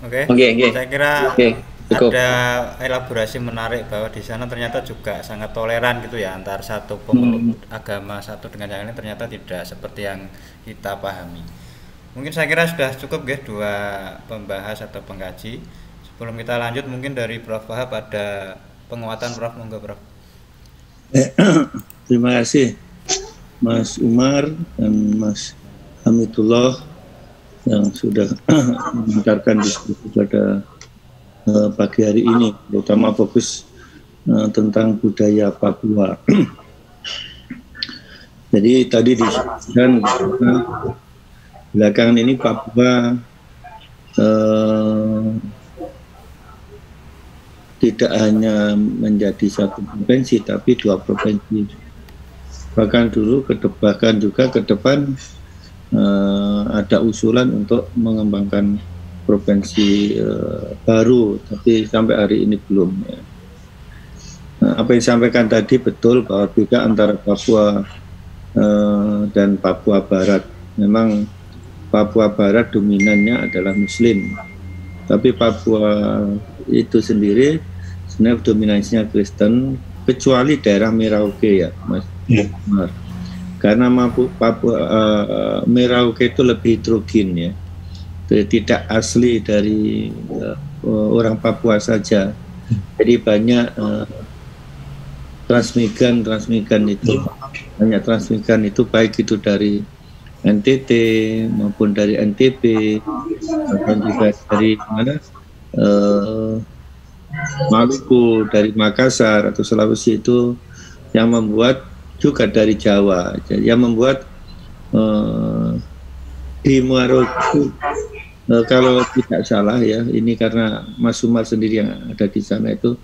Oke. Saya kira ada elaborasi menarik bahwa di sana ternyata juga sangat toleran gitu ya, antar satu pemeluk agama satu dengan yang lain ternyata tidak seperti yang kita pahami. Mungkin saya kira sudah cukup ya dua pembahas atau pengkaji. Sebelum kita lanjut mungkin dari Prof Wahab ada penguatan Prof, monggo Prof. Terima kasih Mas Umar dan Mas Hamidullah yang sudah mengantarkan diskusi pada pagi hari ini, terutama fokus tentang budaya Papua. Jadi tadi disebutkan belakangan ini Papua tidak hanya menjadi satu provinsi, tapi 2 provinsi. Bahkan juga ke depan ada usulan untuk mengembangkan provinsi baru, tapi sampai hari ini belum. Ya. Nah, apa yang disampaikan tadi betul bahwa beda antara Papua dan Papua Barat. Memang Papua Barat dominannya adalah Muslim, tapi Papua itu sendiri sebenarnya dominasinya Kristen, kecuali daerah Merauke ya, Mas. Benar. Karena Merauke itu lebih heterogen ya, tidak asli dari orang Papua saja. Jadi banyak transmigran itu, banyak transmigran itu, baik itu dari NTT maupun dari NTB maupun juga dari mana Maluku, dari Makassar atau Sulawesi, itu yang membuat juga dari Jawa, yang membuat di Maluku kalau tidak salah ya, ini karena Mas Umar sendiri yang ada di sana, itu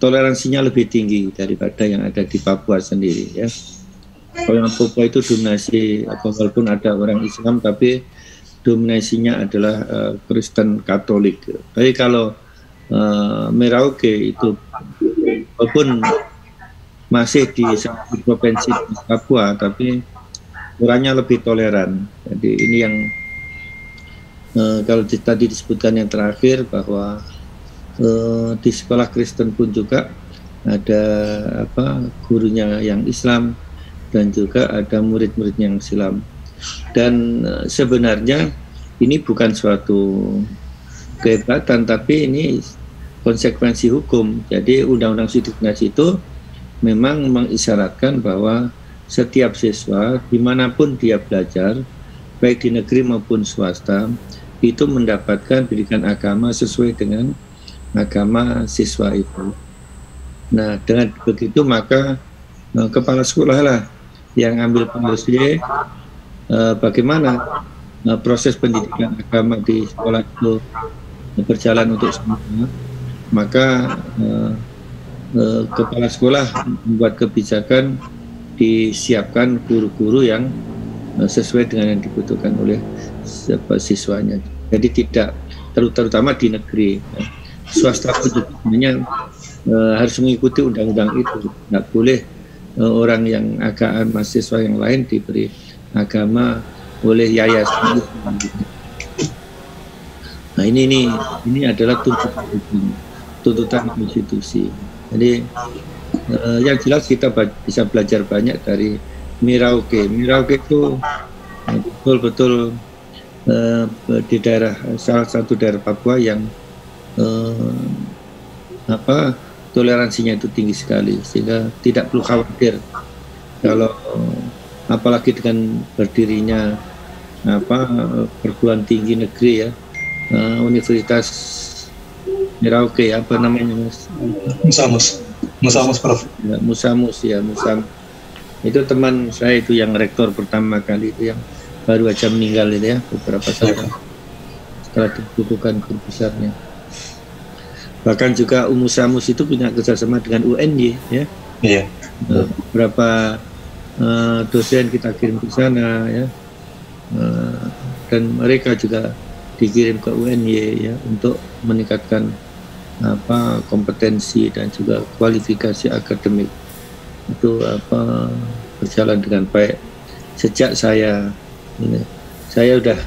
toleransinya lebih tinggi daripada yang ada di Papua sendiri ya. Kalau yang Papua itu dominasi, walaupun ada orang Islam, tapi dominasinya adalah Kristen Katolik. Tapi kalau Merauke itu walaupun masih di satu provinsi Papua, tapi orangnya lebih toleran. Jadi ini yang kalau tadi disebutkan yang terakhir bahwa di sekolah Kristen pun juga ada gurunya yang Islam dan juga ada murid-muridnya yang Islam. Dan sebenarnya ini bukan suatu kehebatan, tapi ini konsekuensi hukum. Jadi Undang-Undang Diskriminasi itu memang mengisyaratkan bahwa setiap siswa dimanapun dia belajar, baik di negeri maupun swasta, itu mendapatkan pendidikan agama sesuai dengan agama siswa itu. Nah, dengan begitu maka kepala sekolah lah yang ambil polisi bagaimana proses pendidikan agama di sekolah itu berjalan untuk semua. Maka kepala sekolah membuat kebijakan, disiapkan guru-guru yang sesuai dengan yang dibutuhkan oleh siswanya. Jadi tidak terutama di negeri. Swasta pun sebenarnya harus mengikuti undang-undang itu. Tidak boleh orang yang mahasiswa yang lain diberi agama oleh yayasan. Nah ini adalah tuntutan konstitusi. Jadi yang jelas kita bisa belajar banyak dari Merauke. Merauke itu betul-betul di salah satu daerah Papua yang toleransinya itu tinggi sekali, sehingga tidak perlu khawatir kalau apalagi dengan berdirinya perguruan tinggi negeri ya, Universitas Merauke, apa namanya Mas? Musamus Prof. Ya, Musamus. Itu teman saya itu yang rektor pertama kali itu, yang baru aja meninggal itu ya, beberapa saat setelah dibukukan guru besarnya. Bahkan juga Musamus itu punya kerjasama dengan UNY ya. Iya. Beberapa dosen kita kirim ke sana ya, dan mereka juga dikirim ke UNY ya untuk meningkatkan kompetensi dan juga kualifikasi akademik. Itu berjalan dengan baik. Sejak saya udah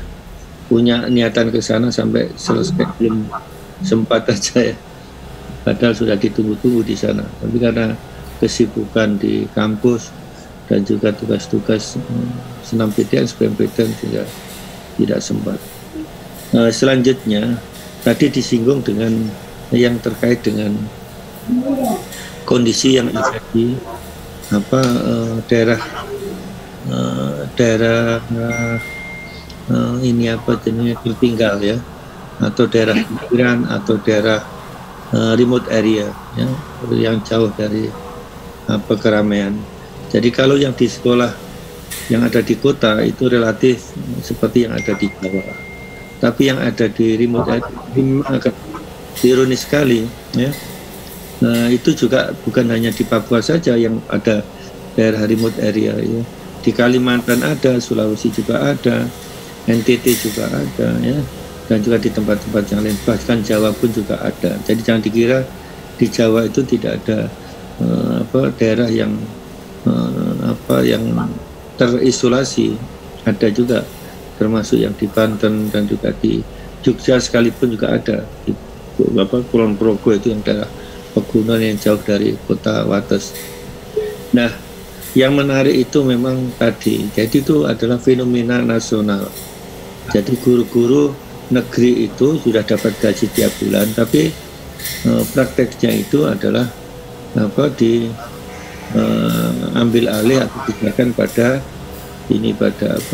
punya niatan ke sana, sampai selesai belum sempat aja ya. Padahal sudah ditunggu-tunggu di sana, tapi karena kesibukan di kampus dan juga tugas-tugas senam PTN, SBMPTN tidak sempat. Selanjutnya tadi disinggung dengan yang terkait dengan kondisi yang ada di daerah ini apa jenisnya tertinggal ya, atau daerah pinggiran atau daerah remote area ya, yang jauh dari keramaian. Jadi kalau yang di sekolah yang ada di kota itu relatif seperti yang ada di Jawa. Tapi yang ada di remote area akan ironis sekali ya. Itu juga bukan hanya di Papua saja yang ada daerah remote area ya. Di Kalimantan ada, Sulawesi juga ada, NTT juga ada ya, dan juga di tempat-tempat yang lain, bahkan Jawa pun juga ada. Jadi jangan dikira di Jawa itu tidak ada daerah yang yang terisolasi, ada juga, termasuk yang di Banten dan juga di Jogja sekalipun juga ada, di Kulon Progo itu yang daerah pegunungan yang jauh dari kota Wates. Nah, yang menarik itu memang tadi, jadi itu adalah fenomena nasional. Jadi guru-guru negeri itu sudah dapat gaji tiap bulan, tapi prakteknya itu adalah ambil alih atau digunakan pada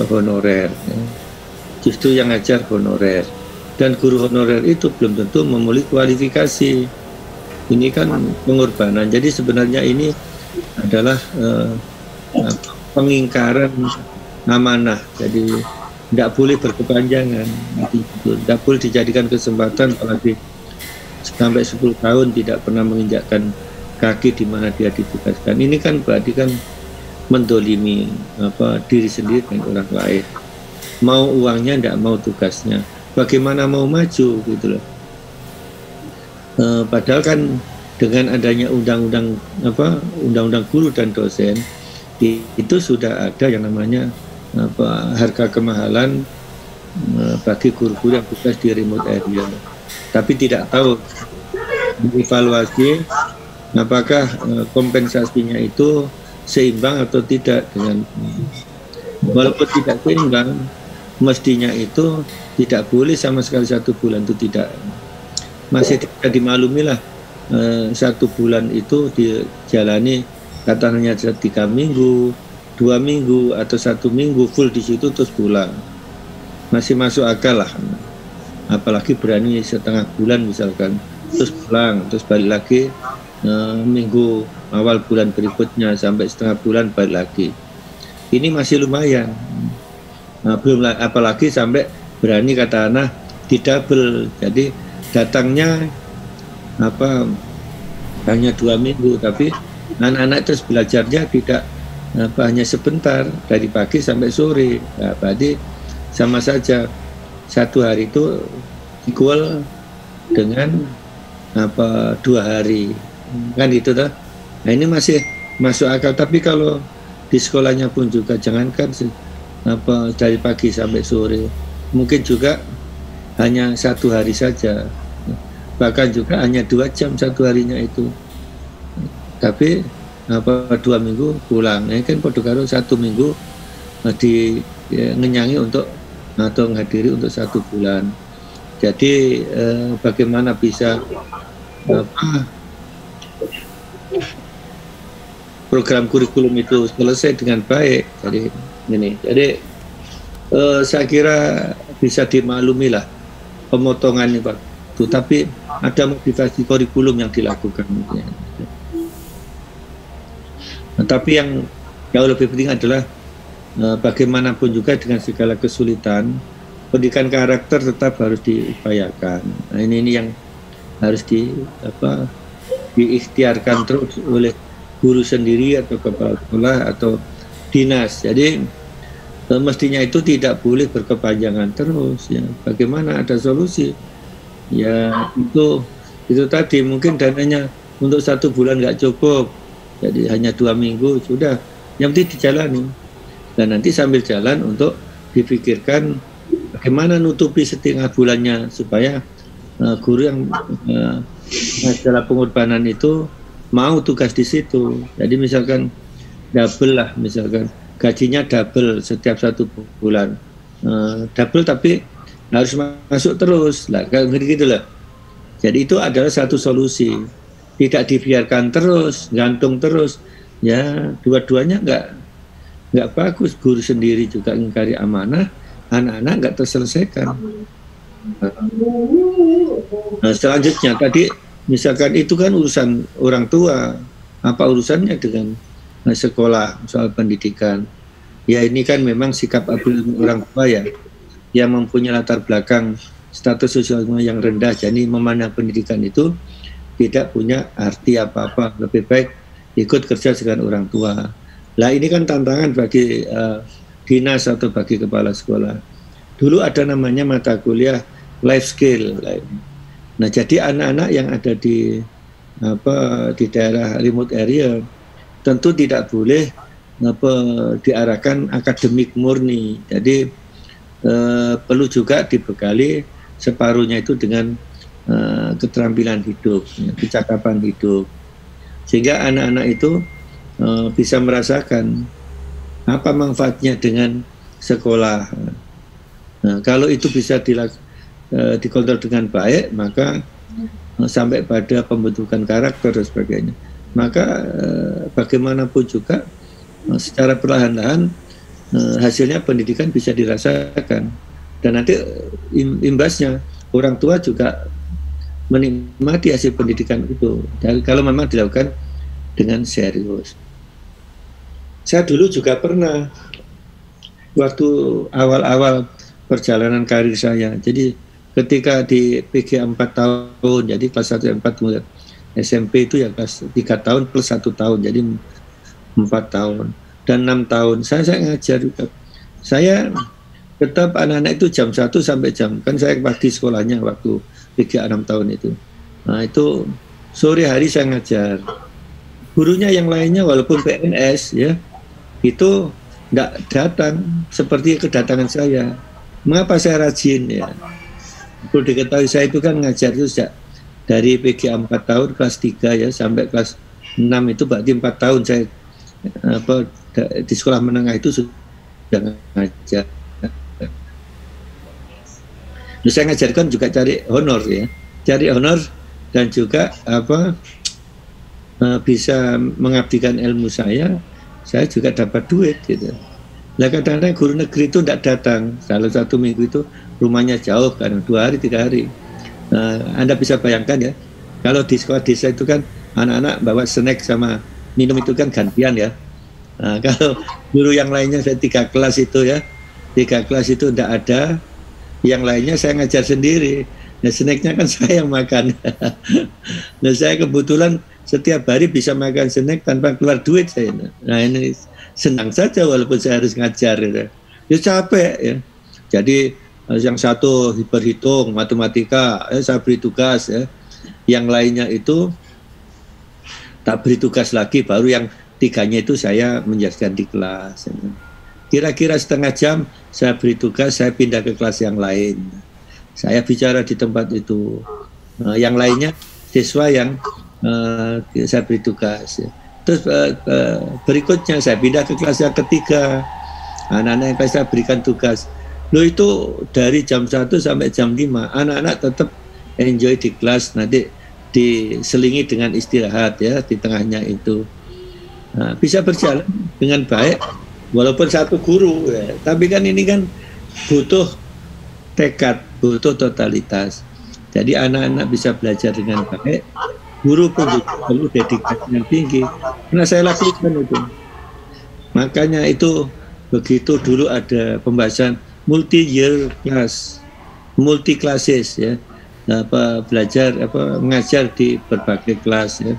honorer. Justru yang ngajar honorer, dan guru honorer itu belum tentu memiliki kualifikasi. Ini kan pengorbanan. Jadi sebenarnya ini adalah pengingkaran amanah. Jadi tidak boleh berkepanjangan, tidak boleh dijadikan kesempatan apalagi sampai 10 tahun tidak pernah menginjakkan kaki di mana dia ditugaskan. Ini kan berarti kan mendolimi diri sendiri dan orang lain. Mau uangnya, tidak mau tugasnya. Bagaimana mau maju gitu loh. Padahal kan dengan adanya undang-undang guru dan dosen itu sudah ada yang namanya harga kemahalan bagi guru-guru yang tugas di remote area. Tapi tidak tahu evaluasi apakah kompensasinya itu seimbang atau tidak dengan, walaupun tidak seimbang, mestinya itu tidak boleh sama sekali 1 bulan itu tidak, masih tidak dimaklumi lah 1 bulan itu dijalani katanya 3 minggu, 2 minggu atau 1 minggu full di situ terus pulang, masih masuk akal lah. Apalagi berani setengah bulan misalkan terus pulang, terus balik lagi minggu awal bulan berikutnya sampai setengah bulan balik lagi. Ini masih lumayan. Belum apalagi sampai berani kata anak di double. Jadi datangnya hanya 2 minggu, tapi anak-anak terus belajarnya tidak hanya sebentar dari pagi sampai sore. Nah, berarti sama saja 1 hari itu equal dengan 2 hari kan itu dah. Nah ini masih masuk akal. Tapi kalau di sekolahnya pun juga jangankan dari pagi sampai sore, mungkin juga hanya 1 hari saja, bahkan juga hanya 2 jam 1 harinya itu, tapi 2 minggu pulang. Ini kan pada karo 1 minggu ngenyangi untuk atau menghadiri untuk 1 bulan. Jadi bagaimana bisa program kurikulum itu selesai dengan baik. Jadi saya kira bisa dimaklumi lah pemotongan waktu, tapi ada motivasi kurikulum yang dilakukan. Tapi yang jauh lebih penting adalah bagaimanapun juga dengan segala kesulitan, pendidikan karakter tetap harus diupayakan. Nah, ini yang harus diikhtiarkan terus oleh guru sendiri atau kepala sekolah atau dinas. Jadi mestinya itu tidak boleh berkepanjangan terus ya. Bagaimana ada solusi? Ya itu tadi mungkin dananya untuk 1 bulan nggak cukup, jadi hanya 2 minggu sudah, yang penting dijalani. Dan nanti sambil jalan untuk dipikirkan bagaimana nutupi setengah bulannya supaya guru yang masalah pengorbanan itu mau tugas di situ. Jadi misalkan double lah, misalkan gajinya double setiap 1 bulan, double tapi harus masuk terus lah, kayak gitu lah. Jadi itu adalah satu solusi, tidak dibiarkan terus, gantung terus. Ya dua-duanya nggak bagus. Guru sendiri juga ingkari amanah, anak-anak nggak terselesaikan. Nah, selanjutnya tadi misalkan itu kan urusan orang tua, apa urusannya dengan sekolah soal pendidikan? Ya ini kan memang sikap abil orang tua ya, yang mempunyai latar belakang status sosial yang rendah, jadi memandang pendidikan itu tidak punya arti apa-apa, lebih baik ikut kerja dengan orang tua. Lah ini kan tantangan bagi dinas atau bagi kepala sekolah. Dulu ada namanya mata kuliah life skill. Nah, jadi anak-anak yang ada di daerah remote area tentu tidak boleh diarahkan akademik murni. Jadi perlu juga dibekali separuhnya itu dengan keterampilan hidup, kecakapan hidup, sehingga anak-anak itu bisa merasakan apa manfaatnya dengan sekolah. Nah, kalau itu bisa dikontrol dengan baik, maka sampai pada pembentukan karakter dan sebagainya, maka bagaimanapun juga secara perlahan-lahan hasilnya pendidikan bisa dirasakan, dan nanti imbasnya orang tua juga menikmati hasil pendidikan itu, kalau memang dilakukan dengan serius. Saya dulu juga pernah waktu awal-awal perjalanan karir saya, jadi ketika di PG 4 tahun, jadi kelas 1 4 kemudian SMP itu ya kelas 3 tahun plus 1 tahun, jadi 4 tahun dan 6 tahun saya ngajar juga. Saya tetap anak-anak itu jam 1 sampai jam, kan saya pagi sekolahnya waktu PG 6 tahun itu. Nah itu sore hari saya ngajar. Gurunya yang lainnya walaupun PNS ya, itu tidak datang seperti kedatangan saya. Mengapa saya rajin ya? Perlu diketahui saya itu kan ngajar itu sejak dari PG 4 tahun kelas 3 ya sampai kelas 6 itu berarti 4 tahun saya di sekolah menengah itu sudah ngajar. Nah, saya ngajarkan juga cari honor ya, cari honor dan juga bisa mengabdikan ilmu saya juga dapat duit gitu. Nah kadang-kadang guru negeri itu tidak datang, kalau 1 minggu itu rumahnya jauh, kadang 2 hari 3 hari. Anda bisa bayangkan ya, kalau di sekolah desa itu kan anak-anak bawa snack sama minum itu kan gantian ya. Kalau guru yang lainnya saya 3 kelas itu ya, 3 kelas itu tidak ada, yang lainnya saya ngajar sendiri. Nah snacknya kan saya yang makan. Nah saya kebetulan setiap hari bisa makan snack tanpa keluar duit saya. Nah ini senang saja walaupun saya harus ngajar gitu. Ya capek ya. Jadi yang satu berhitung matematika, saya beri tugas ya. Yang lainnya itu tak beri tugas lagi, baru yang 3-nya itu saya menjelaskan di kelas. Kira-kira setengah jam saya beri tugas, saya pindah ke kelas yang lain. Saya bicara di tempat itu. Yang lainnya siswa yang saya beri tugas. Ya. Terus berikutnya saya pindah ke kelas yang ketiga. Anak-anak yang saya berikan tugas. Loh itu dari jam 1 sampai jam 5 anak-anak tetap enjoy di kelas, nanti diselingi dengan istirahat ya di tengahnya itu. Nah, bisa berjalan dengan baik walaupun satu guru ya. Tapi kan ini kan butuh tekad, butuh totalitas. Jadi anak-anak bisa belajar dengan baik, guru pun juga perlu dedikasi yang tinggi. Karena saya lakukan itu. Makanya itu begitu dulu ada pembahasan multi-year class, multi-classes ya. Belajar mengajar di berbagai kelas ya.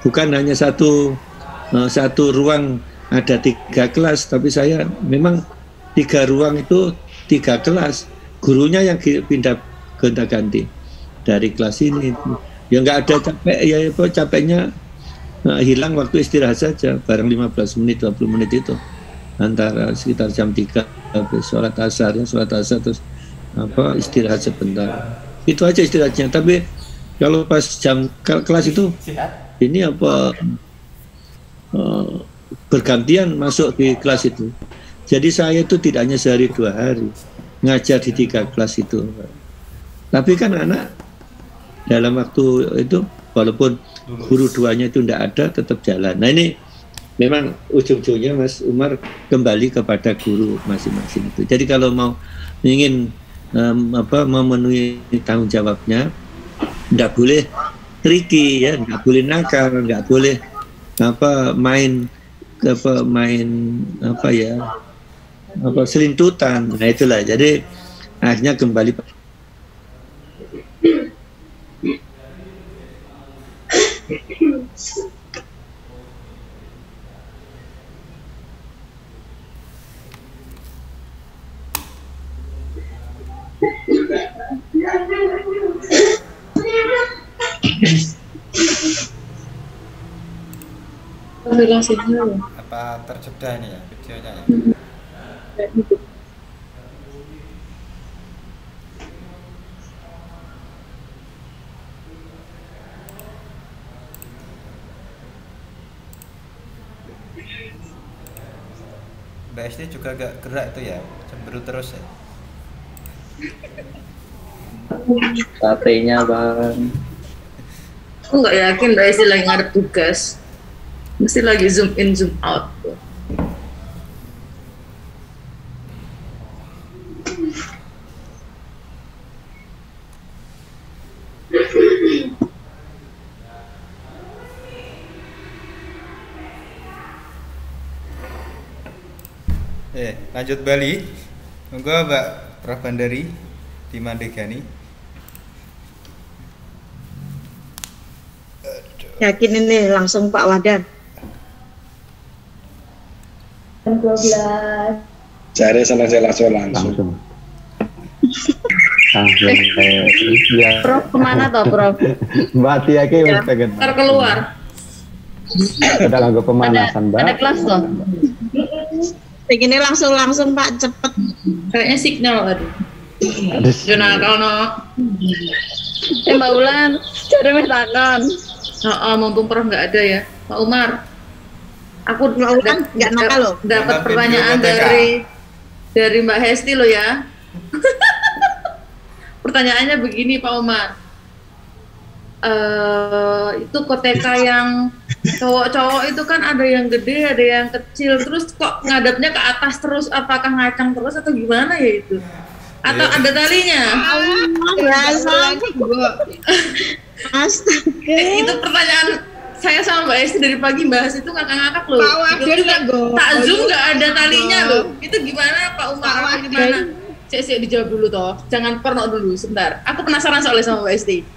Bukan hanya satu ruang ada 3 kelas, tapi saya memang 3 ruang itu 3 kelas. Gurunya yang pindah gonta-ganti dari kelas ini. Ya nggak ada capek ya, capeknya hilang waktu istirahat saja, bareng 15 menit 20 menit itu antara sekitar jam 3 habis sholat asar ya, sholat asar terus istirahat sebentar. Itu aja istirahatnya. Tapi kalau pas jam kelas itu ini bergantian masuk di kelas itu. Jadi saya itu tidak hanya sehari 2 hari ngajar di 3 kelas itu. Tapi kan anak dalam waktu itu walaupun guru 2-nya itu tidak ada tetap jalan. Nah ini memang ujung-ujungnya Mas Umar kembali kepada guru masing-masing itu. Jadi kalau mau ingin memenuhi tanggung jawabnya, nggak boleh tricky ya, nggak boleh nakal, nggak boleh main selintutan. Nah itulah, jadi akhirnya kembali apa terjeda ini ya videonya ya? Mbak Esti juga gak gerak itu ya, cemberut terus ya. Satenya Bang. Aku nggak yakin Mbak Esti lagi ngadep tugas. Mesti lagi zoom in zoom out. Lanjut Bali. Monggo Mbak Prabandari di Mandegani. Yakin ini langsung Pak Wadan. 12. Cari langsung. Ya. Prof kemana toh Prof? Mbak Tia ki wis pengen. Keluar. Ada lagu pemanasan Mbak. Ada kelas toh. Begini langsung Pak, cepet. Kayaknya signal aduh. Jona kalau Mbak Ulan, cari metakan. Mumpung Prof nggak ada ya, Pak Umar. Aku nggak nakal loh. Dapat pertanyaan dari Mbak Hesti loh ya. Pertanyaannya begini Pak Umar. Itu koteka yang cowok-cowok itu kan ada yang gede, ada yang kecil, terus kok ngadepnya ke atas terus, apakah ngacang terus atau gimana ya itu? Atau ada talinya? Astaga. Itu pertanyaan saya sama Mbak Esti dari pagi bahas itu ngakak-ngakak loh. Tak zoom nggak ada talinya loh. Itu gimana Pak Umar? Gimana? Saya dijawab dulu toh. Jangan porno dulu sebentar. Aku penasaran soalnya sama Mbak Esti.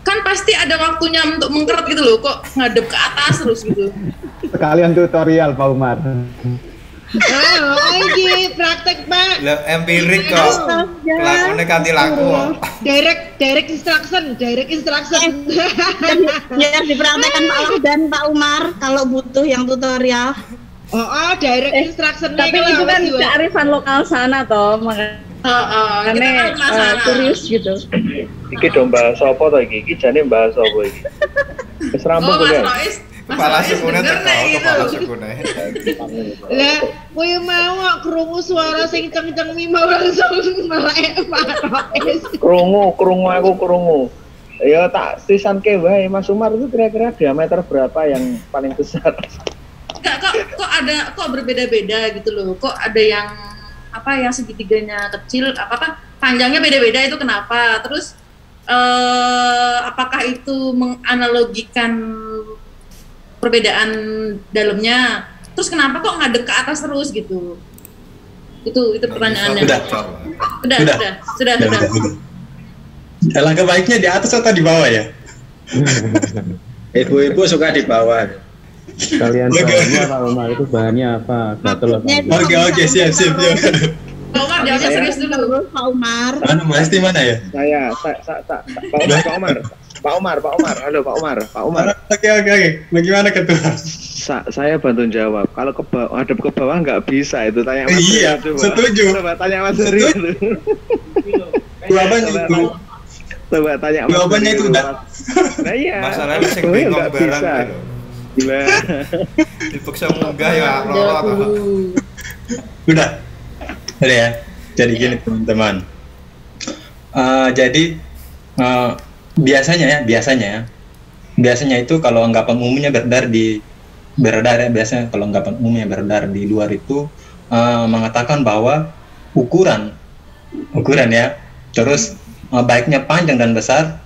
Kan pasti ada waktunya untuk mengkeret gitu loh, kok ngadep ke atas terus gitu. Sekalian tutorial Pak Umar. Ini praktek Pak. Lah empirik kok. Lakune kanthi laku. Direct instruction. Biar dipraktekkan Pak Wadan, Pak Umar kalau butuh yang tutorial. Direct instruction. Tapi itu kan kearifan lokal sana toh, makanya serius gitu. Iki dong bahas apa to iki? Iki jane bahas apa iki? Wis rampung kuliah. Kepala sukune teko. Lah, kowe mau krungu suara sing kenceng mimau langsung melek Pak. Krungu aku. Ya tak sisanke wae Mas Umar itu kira-kira diameter berapa yang paling besar? Enggak, kok berbeda-beda gitu loh. Kok ada yang yang segitiganya kecil, panjangnya beda-beda itu kenapa? Terus apakah itu menganalogikan perbedaan dalamnya? Terus kenapa kok ngadep ke atas terus gitu? Itu pertanyaannya. Sudah. Langkah baiknya di atas atau di bawah ya? Ibu-ibu suka di bawah. Kalian bahannya Pak Umar itu bahannya apa? Gatel apa? Oke, siap. Pak Umar jawabnya serius dulu. Pak Umar. Mbak Esti mana ya? Pak Umar. Halo Pak Umar. Oke. Bagaimana ketua? Saya bantu jawab. Kalau hadap ke bawah nggak bisa itu tanya Mas. Iya, setuju. Coba tanya Mas Heri. Jawabannya itu. Coba tanya Mas. Jawabannya itu udah. Nah iya. Masalahnya sing bingung barang gitu. Gila. Dipaksa munggah ya loro. Udah ya. Jadi gini teman-teman. Biasanya itu kalau anggapan umumnya beredar di beredar ya, biasanya kalau anggapan umum yang beredar di luar itu mengatakan bahwa ukuran ya, terus baiknya panjang dan besar,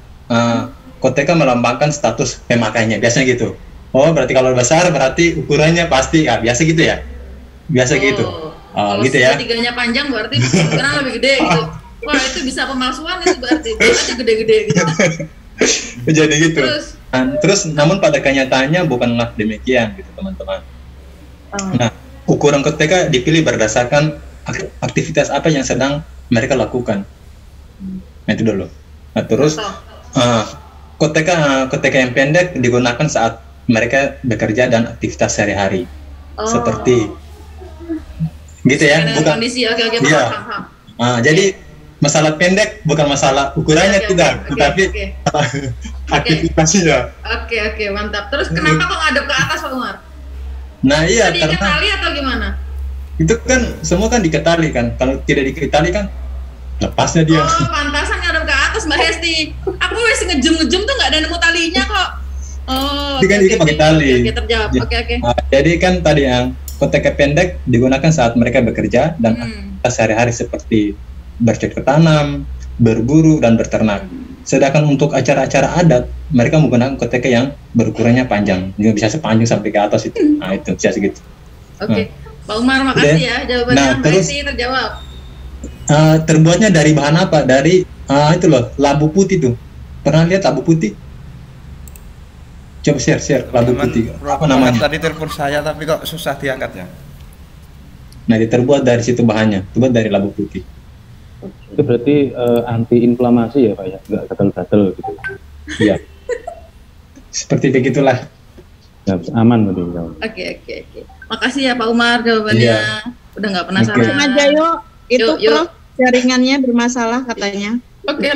Koteka melambangkan status pemakainya, biasanya gitu. Oh, berarti kalau besar berarti ukurannya pasti, ya biasa gitu ya, biasa gitu. Kalau Gitu ya. segitiganya panjang berarti ukuran lebih gede gitu. Wah, itu bisa pemalsuan itu berarti gede-gede gitu. Jadi gitu. Terus namun pada kenyataannya bukanlah demikian gitu teman-teman. Nah, ukuran Koteka dipilih berdasarkan aktivitas apa yang sedang mereka lakukan. Nah, itu dulu. Nah, terus Koteka yang pendek digunakan saat mereka bekerja dan aktivitas sehari-hari. Seperti gitu ya, bukan kondisi. Oke, iya. paham. Jadi masalah pendek bukan masalah ukurannya tidak, tetapi aktivitasnya. Oke, mantap. Terus kenapa kok ngadep ke atas Pak Umar? Nah iya, tadi karena diketali atau gimana? itu kan semua kan diketali kan, kalau tidak diketali kan lepasnya dia. Oh, pantasan ngadep ke atas Mbak Hesti. Aku wes ngejem tuh nggak ada nemu talinya kok. Oh, Itu kan itu pakai tali. Oke, terjawab. Oke. Jadi kan tadi yang Koteka pendek digunakan saat mereka bekerja dan aktivitas sehari-hari seperti bercocok tanam, berburu dan berternak. Sedangkan untuk acara-acara adat mereka menggunakan Koteka yang berukurannya panjang, juga bisa sepanjang sampai ke atas itu. Nah itu bisa segitu. Oke, Pak Umar makasih ya jawabannya. Nah, Mbak terus Hesti terjawab. Terbuatnya dari bahan apa? Dari itu loh, labu putih tuh. Pernah lihat labu putih? Coba share labu putih. Apa namanya? Tadi telepon saya tapi kok susah diangkat ya. Nah, terbuat dari situ bahannya, terbuat dari labu putih. Itu berarti anti inflamasi ya Pak ya, nggak gatal-gatal gitu. Iya. Seperti begitulah. Ya, aman berarti. Oke. Makasih ya Pak Umar jawabannya. Iya. Udah nggak penasaran. Langsung aja yuk. Itu Yuk. Prof jaringannya bermasalah katanya. Oke,